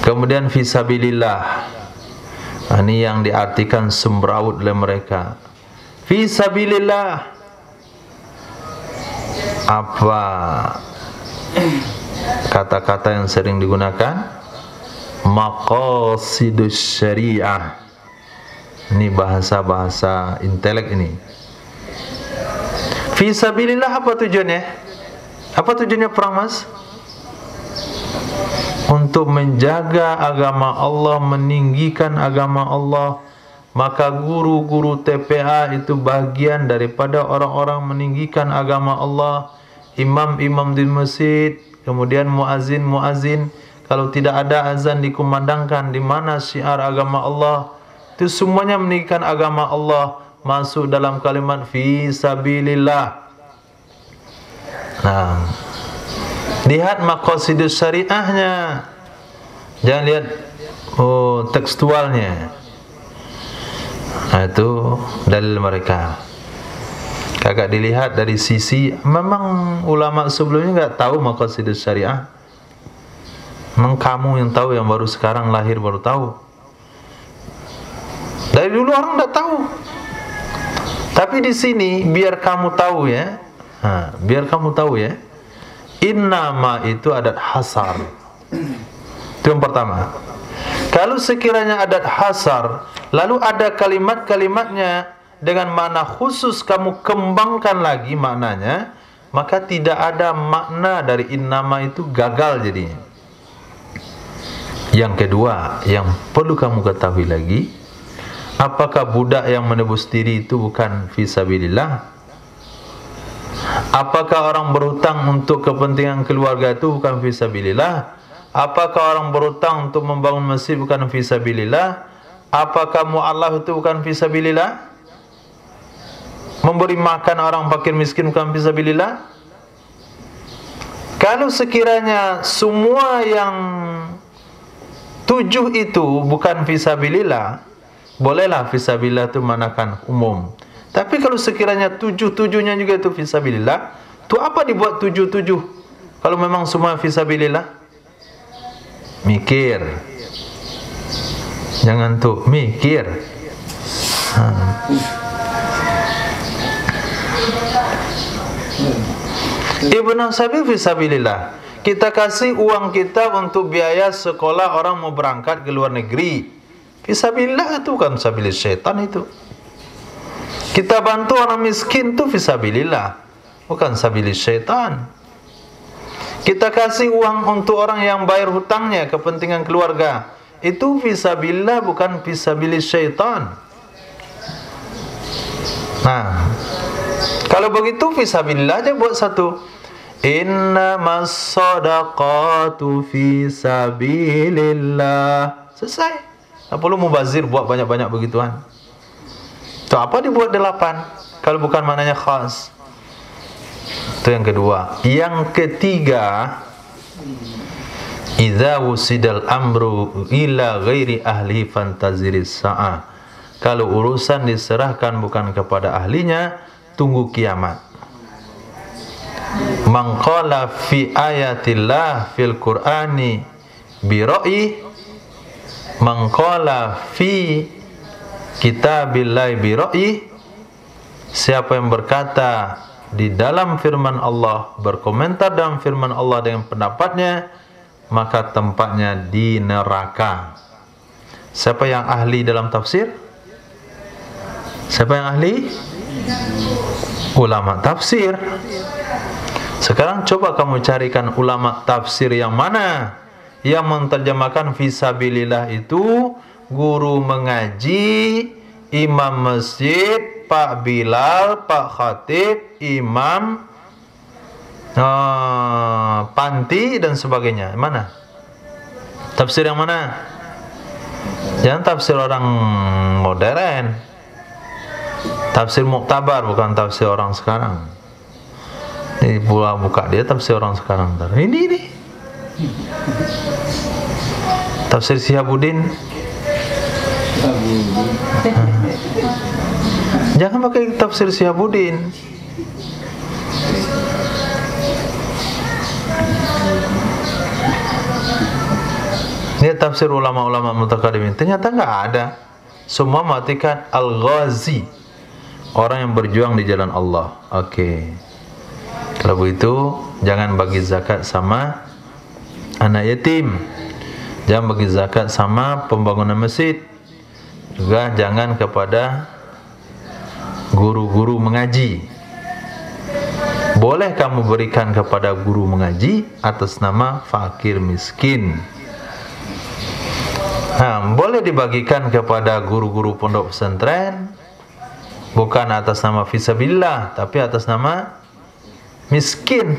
kemudian fisabilillah. Ini yang diartikan semrawut oleh mereka. Fisabilillah, apa kata-kata yang sering digunakan? Maqasidus syariah. Ini bahasa-bahasa intelek ini. Fisabilillah, apa tujuannya? Apa tujuannya perang, Mas? Untuk menjaga agama Allah, meninggikan agama Allah. Maka guru-guru TPA itu bagian daripada orang-orang meninggikan agama Allah, imam-imam di masjid, kemudian muazin-muazin, kalau tidak ada azan dikumandangkan, di mana syiar agama Allah, itu semuanya meninggikan agama Allah, masuk dalam kalimat fi sabilillah. Nah, lihat maqasidus syariahnya, jangan lihat tekstualnya. Nah, itu dalil mereka. Kagak dilihat dari sisi, memang ulama sebelumnya nggak tahu maqasidus syariah. Memang kamu yang tahu, yang baru sekarang lahir baru tahu. Dari dulu orang nggak tahu. Tapi di sini biar kamu tahu ya. Nah, biar kamu tahu ya. Innama itu adat hasar. Itu yang pertama. Kalau sekiranya adat hasar, lalu ada kalimat-kalimatnya dengan makna khusus, kamu kembangkan lagi maknanya, maka tidak ada makna dari innama, itu gagal jadinya. Yang kedua, yang perlu kamu ketahui lagi, apakah budak yang menebus diri itu bukan fisabilillah? Apakah orang berhutang untuk kepentingan keluarga itu bukan fisabilillah? Apakah orang berhutang untuk membangun masjid bukan fisabilillah? Apakah mu'allaf itu bukan fisabilillah? Memberi makan orang fakir miskin bukan fisabilillah? Kalau sekiranya semua yang 7 itu bukan fisabilillah, bolehlah fisabilillah itu manakan umum. Tapi kalau sekiranya 7-7-nya juga itu fisabilillah, itu apa dibuat 7-7? Kalau memang semua fisabilillah? Mikir. Jangan tuh mikir. Ibnu Sabil fisabilillah. Kita kasih uang kita untuk biaya sekolah orang mau berangkat ke luar negeri. Fisabilillah itu kan sabilis syaitan itu. Kita bantu orang miskin itu fisabilillah, bukan sabilis syaitan. Kita kasih uang untuk orang yang bayar hutangnya, kepentingan keluarga, itu fisabilillah, bukan fisabilis syaitan. Nah, kalau begitu fisabilillah aja buat satu. Innamas shadaqatu fisabilillah. Selesai. Tak perlu mubazir buat banyak-banyak begituan. Itu apa dibuat 8 kalau bukan maknanya khas. Itu yang kedua. Yang ketiga, idza wusidal amru ila ghairi ahli fantaziris sa'ah. Kalau urusan diserahkan bukan kepada ahlinya, tunggu kiamat. Man qala fi ayatillah fil qur'ani bi ra'yi, man qala fi kitabillahi bi ra'yi, siapa yang berkata di dalam firman Allah, berkomentar dalam firman Allah dengan pendapatnya, maka tempatnya di neraka. Siapa yang ahli dalam tafsir? Siapa yang ahli? Ulama tafsir. Sekarang coba kamu carikan ulama tafsir yang mana yang menterjemahkan fisabilillah itu guru mengaji, imam masjid, Pak Bilal, Pak Khatib, imam panti dan sebagainya. Mana? Tafsir yang mana? Jangan tafsir orang modern. Tafsir muktabar, bukan tafsir orang sekarang. Ini buka dia tafsir orang sekarang. Ini. Tafsir Syihabuddin. Jangan pakai tafsir Syihabuddin. Ini tafsir ulama-ulama mutaqaddimin. Ternyata nggak ada. Semua matikan Al-Ghazi, orang yang berjuang di jalan Allah. Oke. Kalau begitu, jangan bagi zakat sama anak yatim. Jangan bagi zakat sama pembangunan masjid. Juga jangan kepada guru-guru mengaji. Boleh kamu berikan kepada guru mengaji atas nama fakir miskin. Boleh dibagikan kepada guru-guru pondok pesantren, bukan atas nama fisabilillah, tapi atas nama miskin.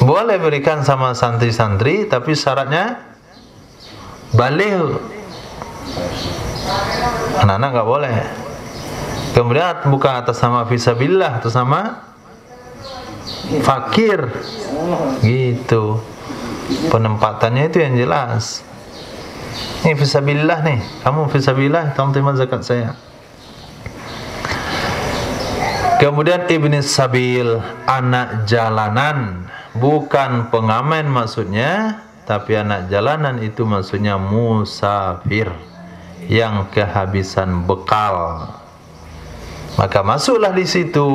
Boleh berikan sama santri-santri, tapi syaratnya baligh. Anak-anak nggak boleh. Kemudian bukan atas nama fisabilillah, atas nama fakir. Gitu. Penempatannya itu yang jelas. Ini fisabilillah nih, kamu fisabilillah, tolong terima zakat saya. Kemudian ibnis sabil, anak jalanan, bukan pengamen maksudnya, tapi anak jalanan itu maksudnya musafir yang kehabisan bekal. Maka masuklah di situ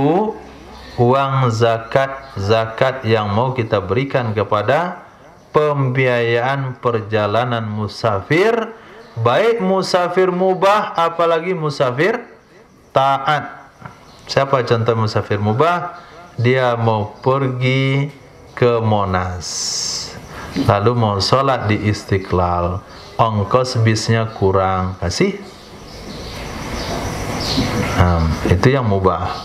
uang zakat yang mau kita berikan kepada pembiayaan perjalanan musafir, baik musafir mubah apalagi musafir taat. Siapa contoh musafir mubah? Dia mau pergi ke Monas, lalu mau sholat di Istiqlal, ongkos bisnya kurang, kasih. Itu yang mubah.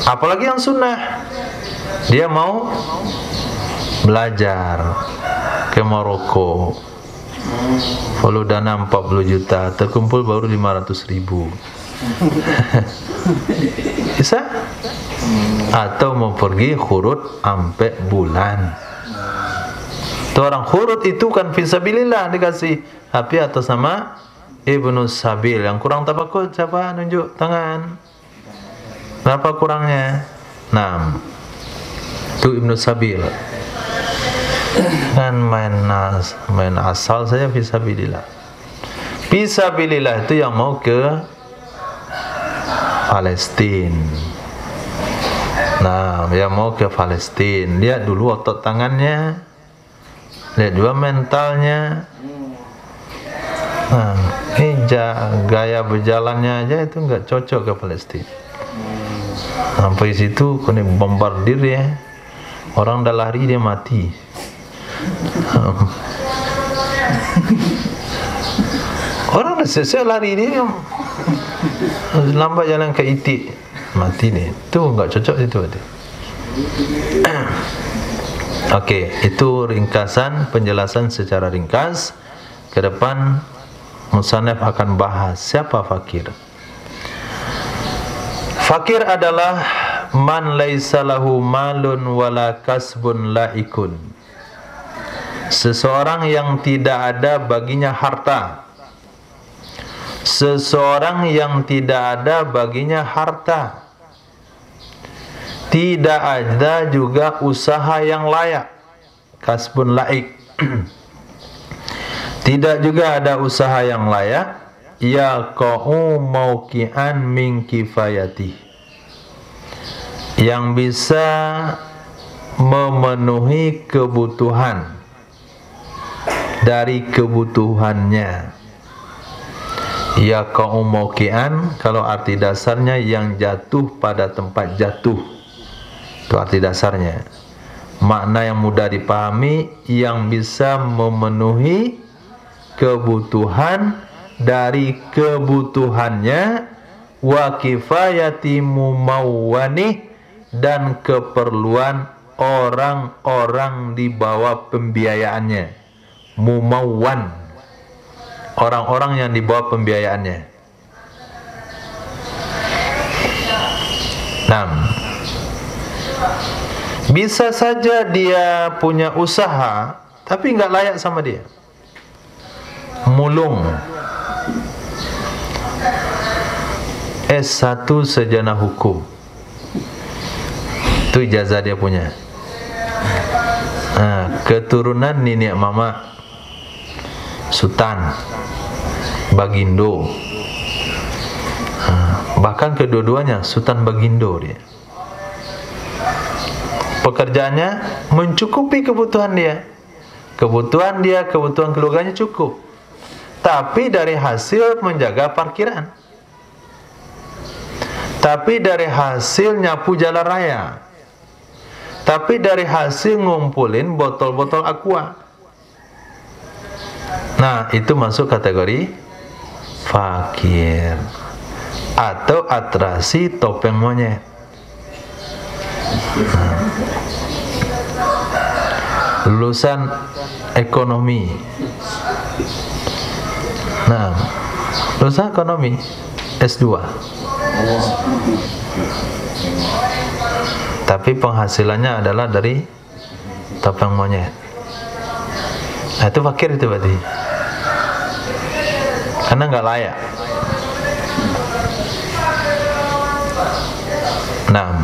Apalagi yang sunnah, dia mau belajar ke Maroko, follow dana 40 juta, terkumpul baru 500.000. Bisa? Atau mau pergi khurut sampai bulan. Itu orang khurut itu kan fisabilillah dikasih, tapi atas nama Ibnu Sabil. Yang kurang tabakut siapa? Nunjuk tangan. Berapa kurangnya? 6. Itu Ibnu Sabil. Kan main asal saya fisabilillah. Fisabilillah itu yang mau ke Palestina. Nah, yang mau ke Palestina, lihat dulu otot tangannya, lihat juga mentalnya. Nah, ini gaya berjalannya aja itu nggak cocok ke Palestina. Sampai situ kena bombardir ya, orang dah lari dia mati. Orang dah selesai lari dia lambat jalan ke itik, mati nih. Itu nggak cocok itu. Oke, itu ringkasan penjelasan secara ringkas. Ke depan musannaf akan bahas siapa fakir. Fakir adalah man laisa lahu malun wala kasbun laikun. Seseorang yang tidak ada baginya harta. Seseorang yang tidak ada baginya harta, tidak ada juga usaha yang layak, kasbun laik. Tidak juga ada usaha yang layak, yaqa'u mauqi'an min kifayati, yang bisa memenuhi kebutuhan dari kebutuhannya. Ya kaum mauqi'an, kalau arti dasarnya yang jatuh pada tempat jatuh, itu arti dasarnya. Makna yang mudah dipahami, yang bisa memenuhi kebutuhan dari kebutuhannya, wa kifayati mumawwani, dan keperluan orang-orang di bawah pembiayaannya. Mumawwan, orang-orang yang di bawah pembiayaannya. 6. Bisa saja dia punya usaha, tapi nggak layak sama dia. Mulung, S1 sarjana hukum, itu ijazah dia punya. Keturunan nenek mama Sultan, Bagindo, bahkan kedua-duanya Sultan Bagindo dia. Pekerjaannya mencukupi kebutuhan dia, kebutuhan keluarganya cukup, tapi dari hasil menjaga parkiran, tapi dari hasil nyapu jalan raya, tapi dari hasil ngumpulin botol-botol aqua. Nah, itu masuk kategori fakir. Atau atrasi topeng monyet. Lulusan ekonomi. Nah, lulusan ekonomi S2. Tapi penghasilannya adalah dari topeng monyet. Nah, itu fakir itu berarti. Karena nggak layak. Naam.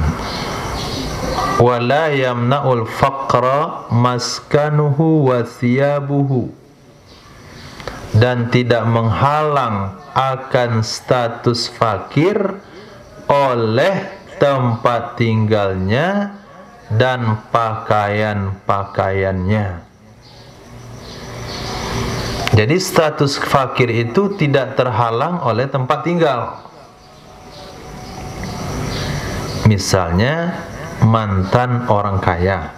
Wala yamna'ul faqra maskanuhu wa thiyabuhu, dan tidak menghalang akan status fakir oleh tempat tinggalnya dan pakaian-pakaiannya. Jadi status fakir itu tidak terhalang oleh tempat tinggal. Misalnya mantan orang kaya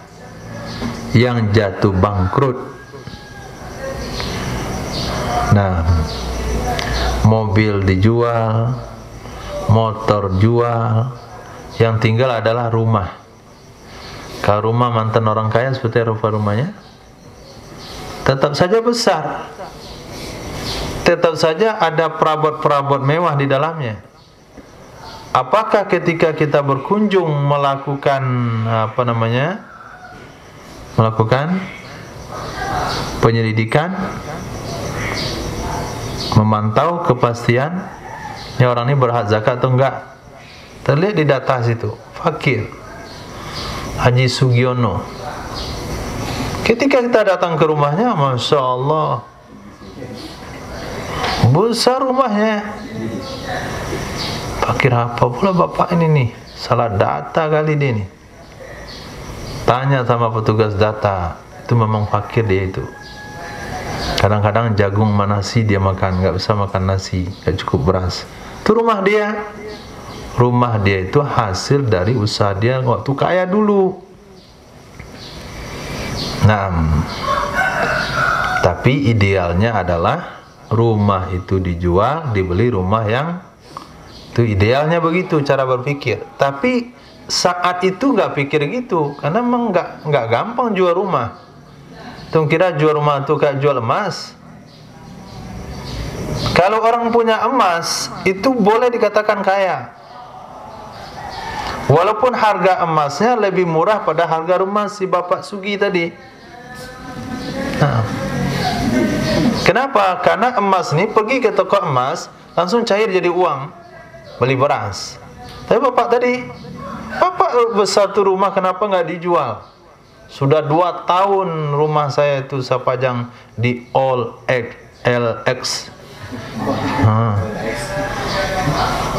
yang jatuh bangkrut. Nah, mobil dijual, motor jual, yang tinggal adalah rumah. Kalau rumah mantan orang kaya seperti rupa rumahnya, tetap saja besar, tetap saja ada perabot-perabot mewah di dalamnya. Apakah ketika kita berkunjung melakukan melakukan penyelidikan, memantau kepastian orang ini berhak zakat atau enggak, terlihat di data situ fakir Haji Sugiono. Ketika kita datang ke rumahnya, Masya Allah, besar rumahnya. Fakir apa pula bapak ini nih? Salah data kali dia nih. Tanya sama petugas data, itu memang fakir dia itu. Kadang-kadang jagung sama nasi dia makan, nggak bisa makan nasi, nggak cukup beras. Itu rumah dia. Rumah dia itu hasil dari usaha dia waktu kaya dulu. Nah, tapi idealnya adalah rumah itu dijual, dibeli rumah yang itu idealnya, begitu cara berpikir. Tapi saat itu nggak pikir gitu, karena memang nggak gampang jual rumah. Tuh kira jual rumah itu kayak jual emas. Kalau orang punya emas itu boleh dikatakan kaya, walaupun harga emasnya lebih murah pada harga rumah si Bapak Sugi tadi. Nah, kenapa? Karena emas ini pergi ke toko emas langsung cair jadi uang, beli beras. Tapi bapak tadi, bapak besar tuh rumah, kenapa nggak dijual? Sudah 2 tahun rumah saya itu saya pajang di OLX.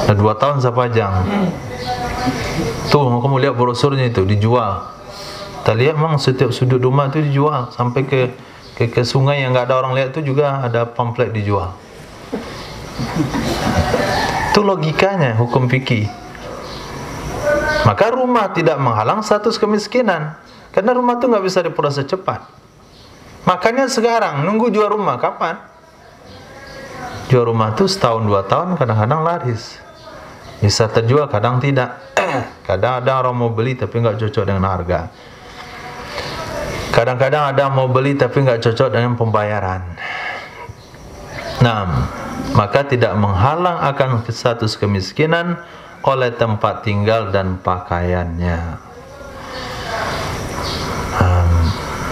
Sudah 2 tahun saya pajang. Tuh kamu lihat brosurnya itu dijual. Kita lihat memang setiap sudut rumah itu dijual, sampai ke sungai yang nggak ada orang lihat itu juga ada pamflet dijual. Itu logikanya hukum fikih. Maka rumah tidak menghalang status kemiskinan, karena rumah itu nggak bisa diproses cepat. Makanya sekarang nunggu jual rumah kapan? Jual rumah itu setahun 2 tahun kadang-kadang laris. Bisa terjual, kadang tidak. Kadang ada orang mau beli tapi nggak cocok dengan harga. Kadang-kadang ada mau beli tapi nggak cocok dengan pembayaran. Nah, maka tidak menghalang akan status kemiskinan oleh tempat tinggal dan pakaiannya.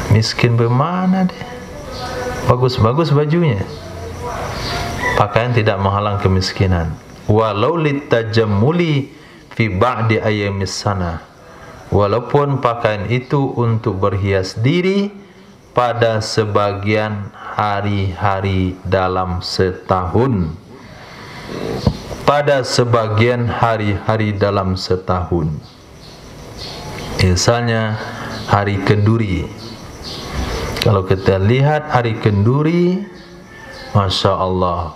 Miskin bagaimana deh? Bagus-bagus bajunya. Pakaian tidak menghalang kemiskinan. Walau litajammuli fi ba'di ayyamis sana. Walaupun pakaian itu untuk berhias diri pada sebagian hari-hari dalam setahun. Pada sebagian hari-hari dalam setahun. Misalnya hari kenduri. Kalau kita lihat hari kenduri, Masya Allah,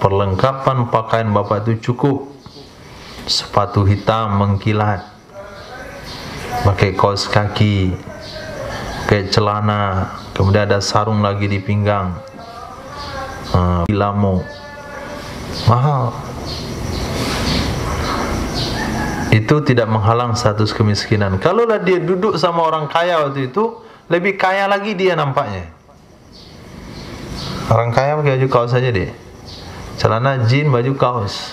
perlengkapan pakaian bapak itu cukup. Sepatu hitam mengkilat, pakai kaos kaki, pakai celana, kemudian ada sarung lagi di pinggang, ilamo, mahal. Itu tidak menghalang status kemiskinan. Kalaulah dia duduk sama orang kaya waktu itu, lebih kaya lagi dia nampaknya. Orang kaya pakai baju kaos saja dia, celana jeans, baju kaos.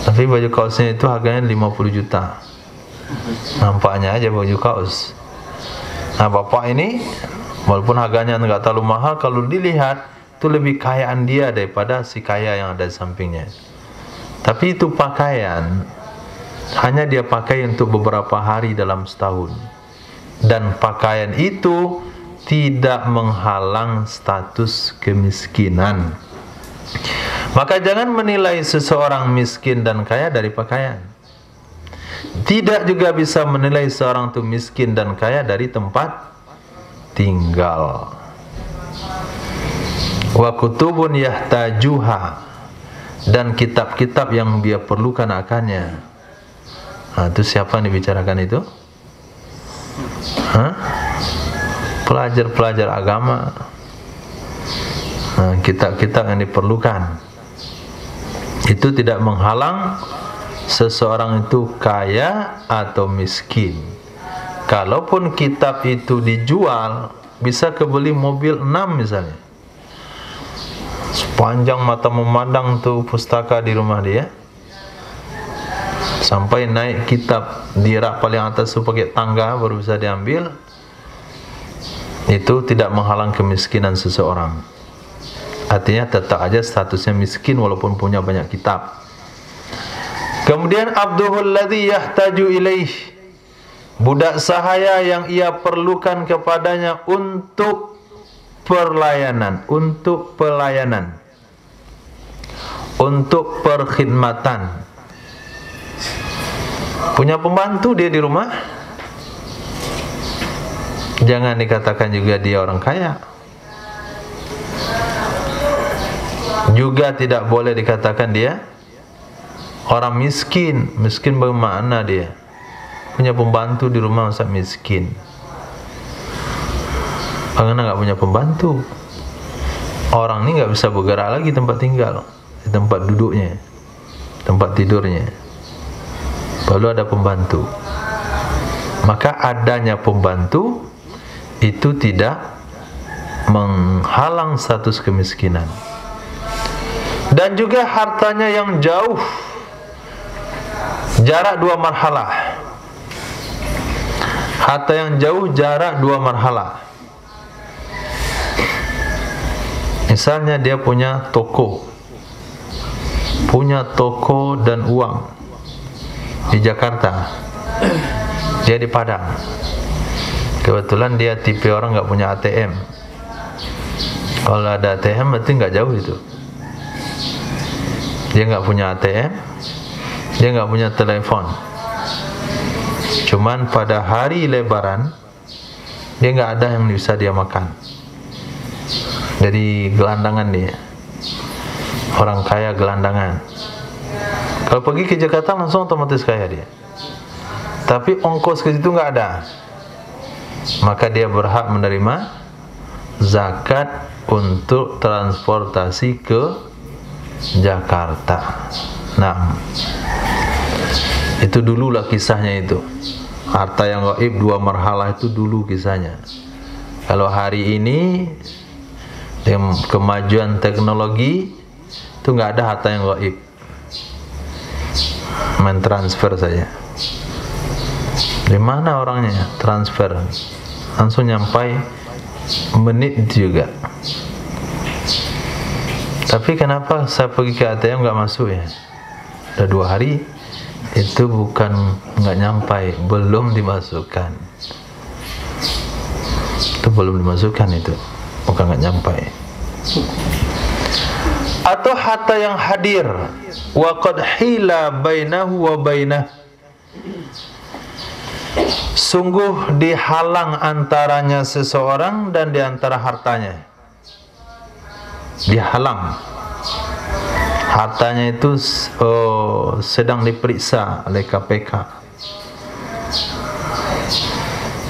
Tapi baju kaosnya itu harganya 50 juta. Nampaknya aja baju kaos. Nah, bapak ini walaupun harganya enggak terlalu mahal, kalau dilihat itu lebih kayaan dia daripada si kaya yang ada di sampingnya. Tapi itu pakaian hanya dia pakai untuk beberapa hari dalam setahun, dan pakaian itu tidak menghalang status kemiskinan. Maka jangan menilai seseorang miskin dan kaya dari pakaian. Tidak juga bisa menilai seorang itu miskin dan kaya dari tempat tinggal. Wa kutubun yahtajuha, dan kitab-kitab yang dia perlukan akannya. Nah, itu siapa yang dibicarakan itu? Pelajar-pelajar agama. Nah, kitab-kitab yang diperlukan itu tidak menghalang seseorang itu kaya atau miskin. Kalaupun kitab itu dijual, bisa kebeli mobil 6 misalnya. Sepanjang mata memandang tuh pustaka di rumah dia, sampai naik kitab di rak paling atas itu pakai tangga baru bisa diambil. Itu tidak menghalang kemiskinan seseorang. Artinya tetap aja statusnya miskin walaupun punya banyak kitab. Kemudian abduhul ladzi yahtaju ilaih, budak sahaya yang ia perlukan kepadanya untuk pelayanan, untuk perkhidmatan. Punya pembantu dia di rumah, jangan dikatakan juga dia orang kaya. Juga tidak boleh dikatakan dia orang miskin. Miskin bagaimana dia? Punya pembantu di rumah masa miskin? Bagaimana nggak punya pembantu? Orang ini nggak bisa bergerak lagi tempat tinggal, di tempat duduknya, tempat tidurnya. Perlu ada pembantu. Maka adanya pembantu itu tidak menghalang status kemiskinan. Dan juga hartanya yang jauh, jarak 2 marhalah. Harta yang jauh, jarak 2 marhalah. Misalnya dia punya toko dan uang di Jakarta, dia di Padang. Kebetulan dia tipe orang nggak punya ATM. Kalau ada ATM berarti nggak jauh itu. Dia nggak punya ATM, dia nggak punya telepon. Cuman pada hari Lebaran dia nggak ada yang bisa dia makan. Jadi gelandangan dia, orang kaya gelandangan. Kalau pergi ke Jakarta langsung otomatis kaya dia. Tapi ongkos ke situ nggak ada. Maka dia berhak menerima zakat untuk transportasi ke Jakarta. Nah, itu dululah kisahnya itu. Harta yang gaib 2 marhalah itu dulu kisahnya. Kalau hari ini dengan kemajuan teknologi itu nggak ada harta yang gaib. Mentransfer saja. Di mana orangnya? Transfer. Langsung nyampai menit juga. Tapi kenapa saya pergi ke ATM nggak masuk ya? Udah 2 hari itu bukan nggak nyampai, belum dimasukkan. Itu belum dimasukkan itu, bukan nggak nyampai. Atau harta yang hadir, wa qad hila bainahu wa bainah, sungguh dihalang antaranya seseorang dan di antara hartanya. Dihalang. Hartanya itu sedang diperiksa oleh KPK.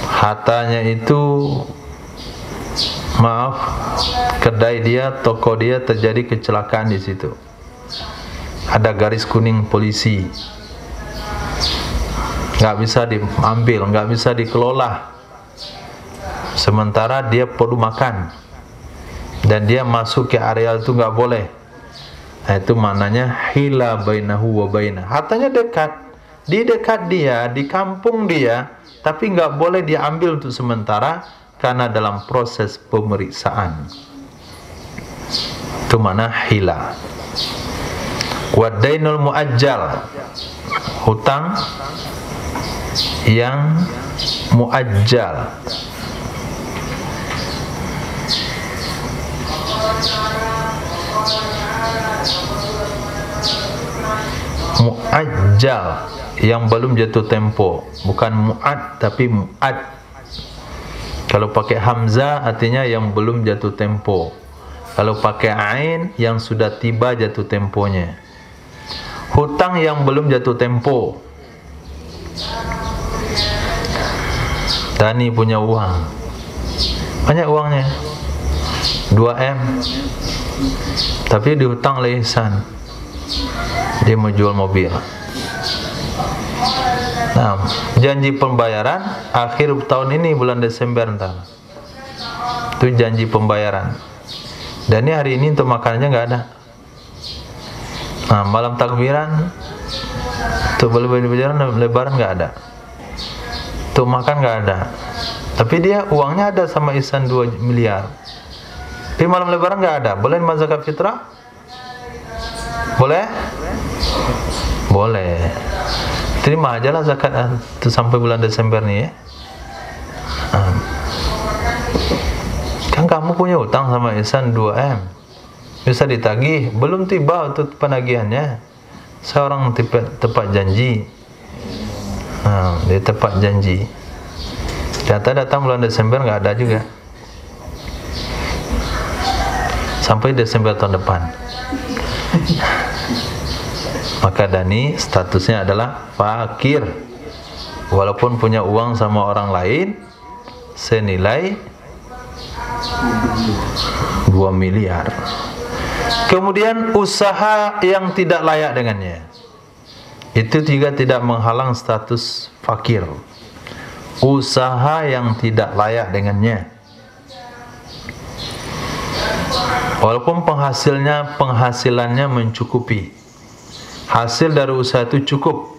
Hartanya itu, maaf, kedai dia, toko dia terjadi kecelakaan di situ. ada garis kuning polisi, nggak bisa diambil, nggak bisa dikelola, sementara dia perlu makan dan dia masuk ke areal itu nggak boleh. Nah, itu maknanya hila bainahu wa bainah. Hartanya dekat, di dekat dia, di kampung dia, tapi nggak boleh diambil untuk sementara karena dalam proses pemeriksaan. Itu makna hila. Wadainul muajjal, hutang yang muajjal. Muajjal yang belum jatuh tempo, bukan muad tapi muad. Kalau pakai hamzah artinya yang belum jatuh tempo. Kalau pakai ain yang sudah tiba jatuh temponya. Hutang yang belum jatuh tempo. Tani punya uang, banyak uangnya, 2M, tapi dihutang oleh Ihsan. Dia mau jual mobil. Nah, janji pembayaran akhir tahun ini, bulan Desember entar. Itu janji pembayaran. Dan ini hari ini untuk makanannya nggak ada. Nah, malam takbiran untuk lebaran nggak ada. Untuk makan nggak ada. Tapi dia uangnya ada sama Ihsan 2 miliar. Tapi malam lebaran nggak ada. Boleh zakat fitrah? Boleh? Boleh. Terima aja lah zakat itu sampai bulan Desember nih ya. Kan kamu punya utang sama Ihsan 2M, bisa ditagih, belum tiba untuk penagihannya. Seorang tepat janji. Dia tepat janji. Ternyata datang bulan Desember nggak ada juga. Sampai Desember tahun depan. Maka Dani statusnya adalah fakir, walaupun punya uang sama orang lain senilai 2 miliar. Kemudian usaha yang tidak layak dengannya, itu juga tidak menghalang status fakir. Usaha yang tidak layak dengannya, walaupun penghasilannya mencukupi, hasil dari usaha itu cukup,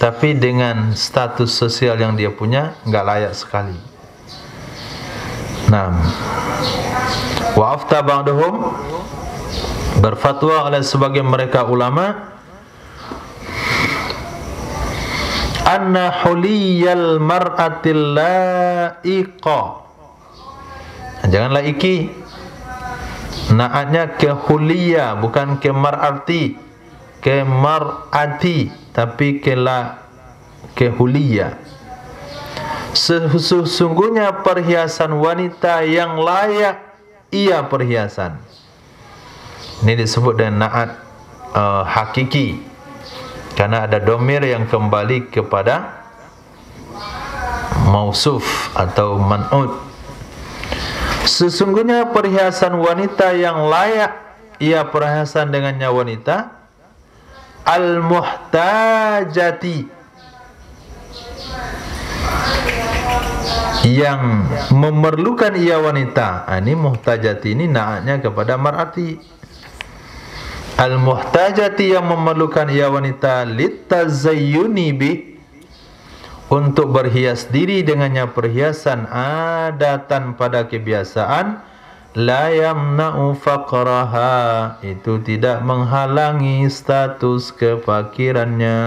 tapi dengan status sosial yang dia punya nggak layak sekali. Nah, wa afta ba'dahum, berfatwa oleh sebagian mereka ulama, anna huliyal mar'atil la'iqa. Jangan laiki, naatnya ke huliya, bukan ke mar'ati, ke mar'ati, tapi ke huliya. Sesungguhnya perhiasan wanita yang layak ia perhiasan. Ini disebut dengan naat hakiki, karena ada domir yang kembali kepada mausuf atau man'ud. Sesungguhnya perhiasan wanita yang layak ia perhiasan dengannya wanita al-muhtajati, yang memerlukan ia wanita. Ini muhtajati ini naatnya kepada mar'ati. Al-muhtajati, yang memerlukan ia wanita, litazayyuni bi, untuk berhias diri dengannya perhiasan adatan pada kebiasaan, la yamna'u faqraha, itu tidak menghalangi status kefakirannya.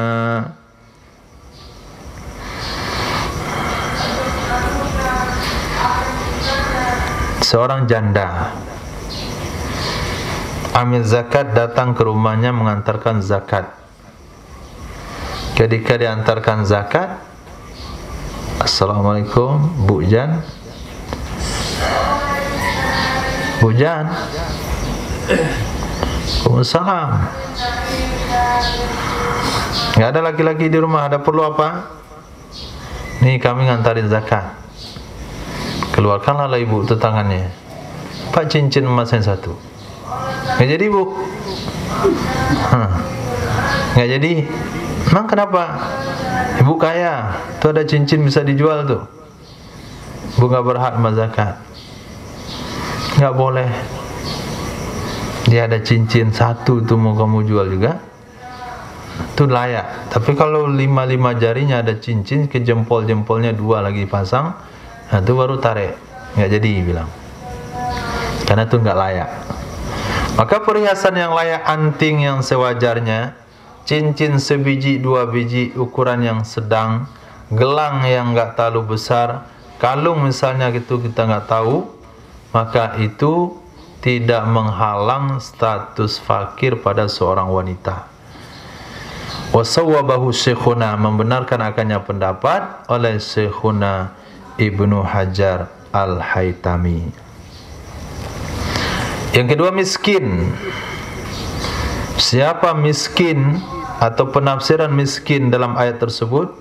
Seorang janda amil zakat datang ke rumahnya mengantarkan zakat. Ketika diantarkan zakat, Assalamualaikum Bu Jan. Bu Jan. Waalaikumsalam. Nggak ada laki-laki di rumah, ada perlu apa? Nih kami ngantarin zakat. Keluarkanlah ibu itu tangannya. Pak, cincin emas yang satu. Nggak jadi Bu. Nggak jadi. Emang kenapa? Ibu kaya, tuh ada cincin bisa dijual tuh. Ibu nggak berhak zakat. Nggak boleh. Dia ada cincin satu tuh mau kamu jual juga, itu layak. Tapi kalau 5 jarinya ada cincin, ke jempol-jempolnya 2 lagi pasang, nah itu baru tarik. Nggak jadi bilang. Karena itu nggak layak. Maka perhiasan yang layak, anting yang sewajarnya, cincin sebiji 2 biji ukuran yang sedang, gelang yang nggak terlalu besar, kalung misalnya gitu kita nggak tahu, maka itu tidak menghalang status fakir pada seorang wanita. Wasawwabahu Syekhuna, membenarkan akannya pendapat oleh Syekhuna Ibnu Hajar Al-Haytami. Yang kedua, miskin. Siapa miskin atau penafsiran miskin dalam ayat tersebut?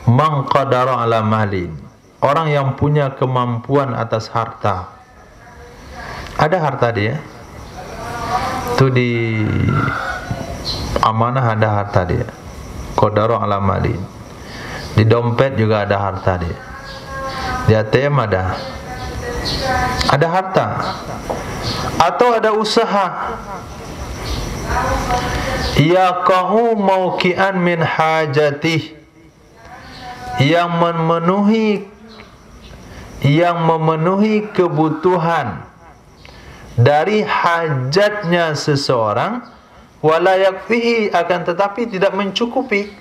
Man qadara ala malin, orang yang punya kemampuan atas harta. Ada harta dia, itu di amanah ada harta dia, qadara ala malin. Di dompet juga ada harta dia, di ATM ada harta. Atau ada usaha, yaqahu mauqi'an min hajatih, yang memenuhi kebutuhan dari hajatnya seseorang, wala yakfihi, akan tetapi tidak mencukupi.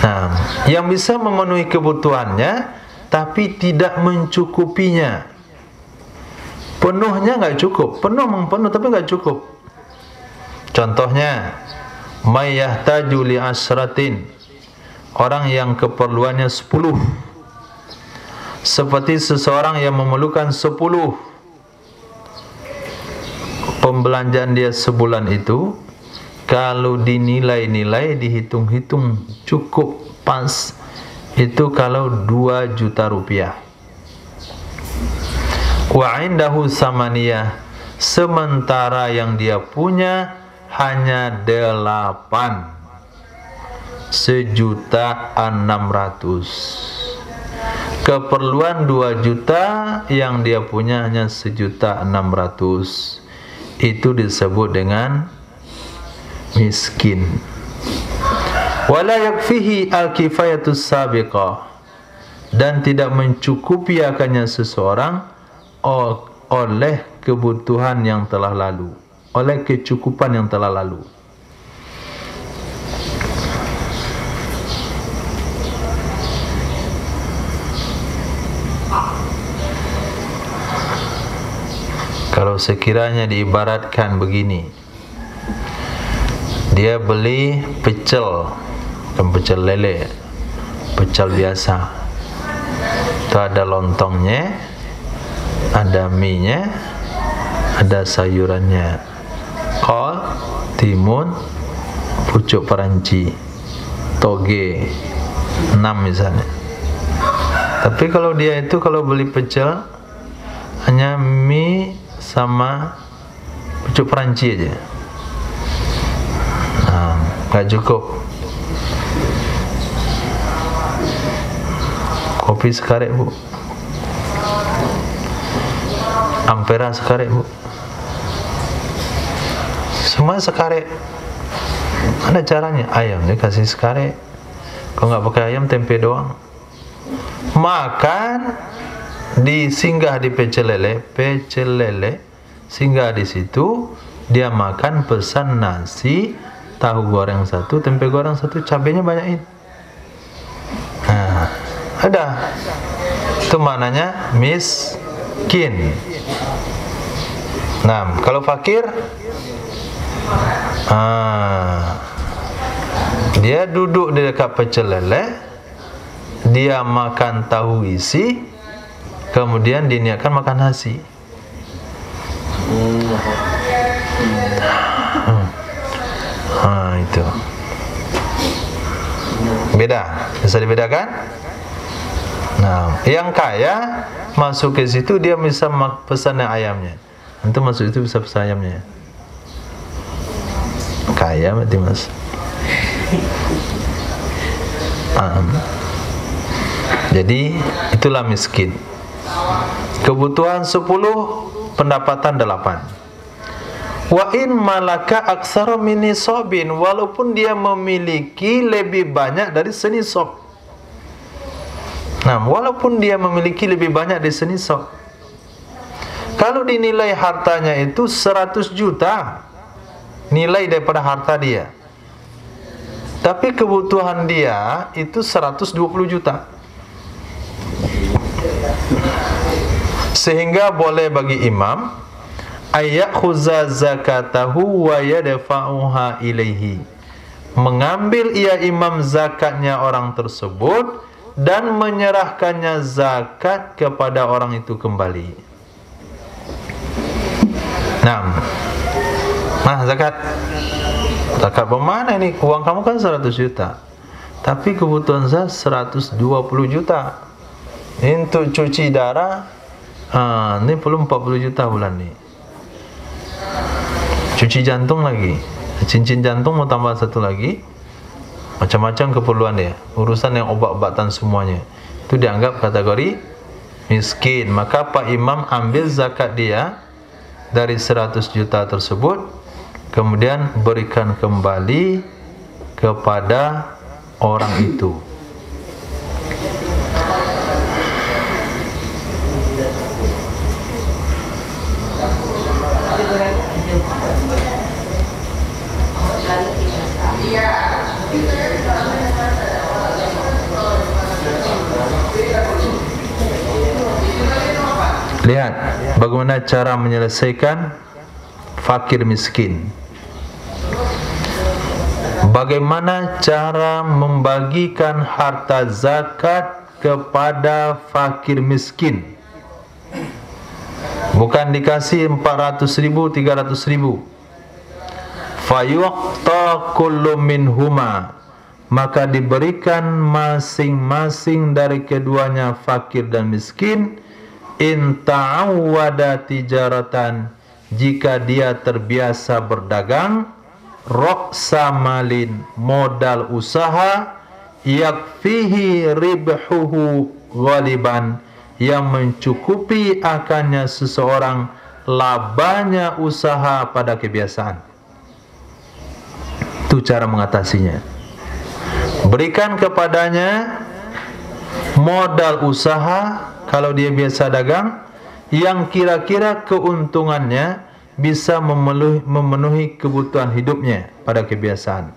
Nah, yang bisa memenuhi kebutuhannya tapi tidak mencukupinya. Penuhnya nggak cukup, penuh tapi nggak cukup. Contohnya, may yahtaju li asratin, orang yang keperluannya 10. Seperti seseorang yang memerlukan 10. Pembelanjaan dia sebulan itu, kalau dinilai-nilai, dihitung-hitung cukup pas, itu kalau 2 juta rupiah. Wa indahu samaniyah, sementara yang dia punya hanya 8, 1.600.000. Keperluan 2 juta, yang dia punya hanya 1.600.000. Itu disebut dengan miskin. Wala yakfihi al-kifayatus sabiqah, dan tidak mencukupi akannya seseorang oleh kebutuhan yang telah lalu, oleh kecukupan yang telah lalu. Kalau sekiranya diibaratkan begini, dia beli pecel, bukan pecel lele, pecel biasa. Itu ada lontongnya, ada mie-nya, ada sayurannya, kol, timun, pucuk peranci, toge, 6 misalnya. Tapi kalau dia itu kalau beli pecel hanya mie sama pucuk peranci aja, nggak cukup. Kopi sekarek bu, ampera sekarek bu, semua sekarek. Ada caranya. Ayam dikasih sekarek, kalau nggak pakai ayam tempe doang. Makan di singgah di pecel lele, singgah di situ, dia makan, pesan nasi, tahu goreng 1, tempe goreng 1, cabenya banyakin. Nah, ada. Itu maknanya miskin. Nah, kalau fakir, dia duduk di dekat pecel lele, dia makan tahu isi, kemudian diniatkan makan nasi. Itu beda, bisa dibedakan. Nah, yang kaya masuk ke situ, dia bisa pesan ayamnya. Itu masuk itu bisa ayamnya. Kaya berarti mas. Jadi itulah miskin. Kebutuhan 10, pendapatan 8. Wa in malaka aksara min nisabin, walaupun dia memiliki lebih banyak dari senisab. Nah, walaupun dia memiliki lebih banyak dari senisab. Kalau dinilai hartanya itu 100 juta nilai daripada harta dia, tapi kebutuhan dia itu 120 juta, sehingga boleh bagi imam ayakhudza zakatahu wa yadfa'uha ilaihi, mengambil ia imam zakatnya orang tersebut dan menyerahkannya zakat kepada orang itu kembali. Nah, zakat bagaimana ini? Uang kamu kan 100 juta, tapi kebutuhan saya 120 juta. Untuk cuci darah, ini perlu 40 juta bulan ini. Cuci jantung lagi, cincin jantung mau tambah satu lagi. Macam-macam keperluan dia. Urusan yang obat-obatan semuanya, itu dianggap kategori miskin. Maka Pak Imam ambil zakat dia dari 100 juta tersebut, kemudian berikan kembali kepada orang itu. Lihat bagaimana cara menyelesaikan fakir miskin. Bagaimana cara membagikan harta zakat kepada fakir miskin. Bukan dikasih 400.000, 300.000. Fayuqta kullu minhuma, maka diberikan masing-masing dari keduanya, fakir dan miskin, in ta'awwada tijaratan, jika dia terbiasa berdagang, ra'sa malin, modal usaha, yakfihi ribhuhu ghaliban, yang mencukupi akannya seseorang labanya usaha pada kebiasaan. Itu cara mengatasinya. Berikan kepadanya modal usaha kalau dia biasa dagang, yang kira-kira keuntungannya bisa memenuhi kebutuhan hidupnya pada kebiasaan.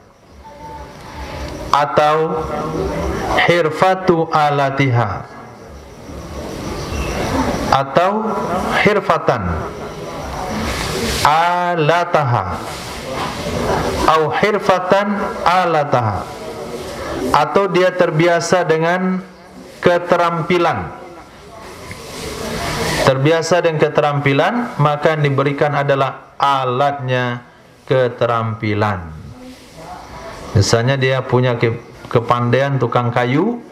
Atau hirfatu alatiha, atau hirfatan alataha, atau hirfatan alataha, atau dia terbiasa dengan keterampilan. Terbiasa dengan keterampilan, maka yang diberikan adalah alatnya keterampilan. Misalnya dia punya kepandaian tukang kayu,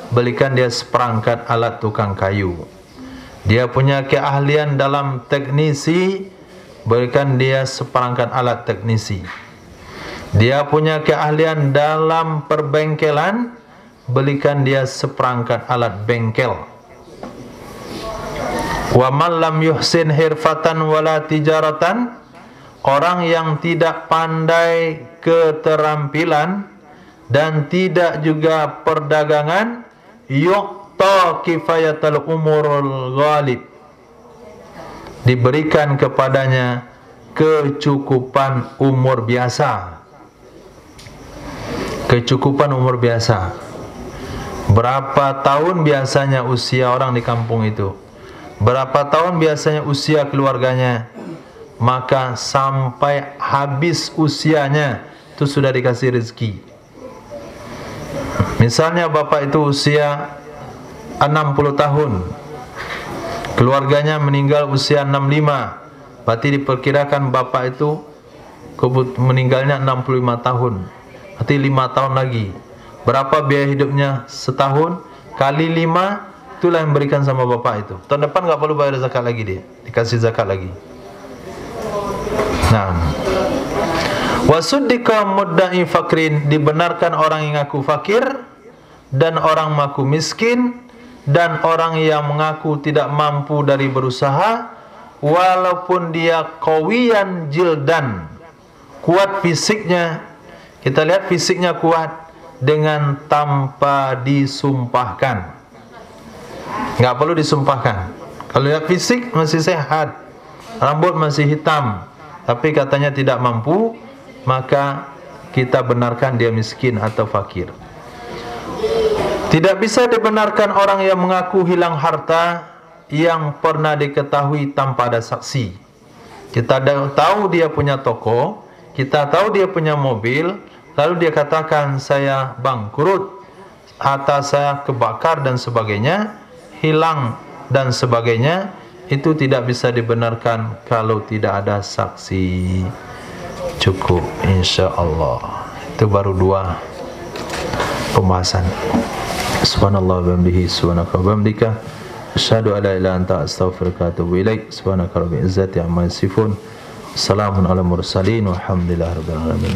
belikan dia seperangkat alat tukang kayu. Dia punya keahlian dalam teknisi, berikan dia seperangkat alat teknisi. Dia punya keahlian dalam perbengkelan, belikan dia seperangkat alat bengkel. Wa man lam yuhsin hirfatan wala tijaratan, orang yang tidak pandai keterampilan dan tidak juga perdagangan, yuqta kifayatul umurul ghalib, diberikan kepadanya kecukupan umur biasa. Kecukupan umur biasa. Berapa tahun biasanya usia orang di kampung itu? Berapa tahun biasanya usia keluarganya? Maka sampai habis usianya itu sudah dikasih rezeki. Misalnya bapak itu usia 60 tahun, keluarganya meninggal usia 65, berarti diperkirakan bapak itu meninggalnya 65 tahun, berarti 5 tahun lagi. Berapa biaya hidupnya setahun? Kali 5, itulah yang berikan sama bapak itu. Tahun depan gak perlu bayar zakat lagi, dia dikasih zakat lagi. Nah, wasuddiqa mudda'i fakrin, dibenarkan orang yang ngaku fakir dan orang mengaku miskin dan orang yang mengaku tidak mampu dari berusaha, walaupun dia qawiyan jildan, kuat fisiknya. Kita lihat fisiknya kuat dengan tanpa disumpahkan. Enggak perlu disumpahkan. Kalau lihat fisik masih sehat, rambut masih hitam, tapi katanya tidak mampu, maka kita benarkan dia miskin atau fakir. Tidak bisa dibenarkan orang yang mengaku hilang harta yang pernah diketahui tanpa ada saksi. Kita tahu dia punya toko, kita tahu dia punya mobil, lalu dia katakan saya bangkrut, harta saya kebakar dan sebagainya, hilang dan sebagainya, itu tidak bisa dibenarkan kalau tidak ada saksi. Cukup, insyaAllah. Itu baru 2 pembahasan. Subhanallah wa bihamdihi, subhanaka wa bihamdika, asyhadu an la ilaha illa anta, astaghfiruka wa atubu ilaik. Subhanaka rabbil izzati amma yasifun, salamun alal mursalin, walhamdulillahi rabbil alamin.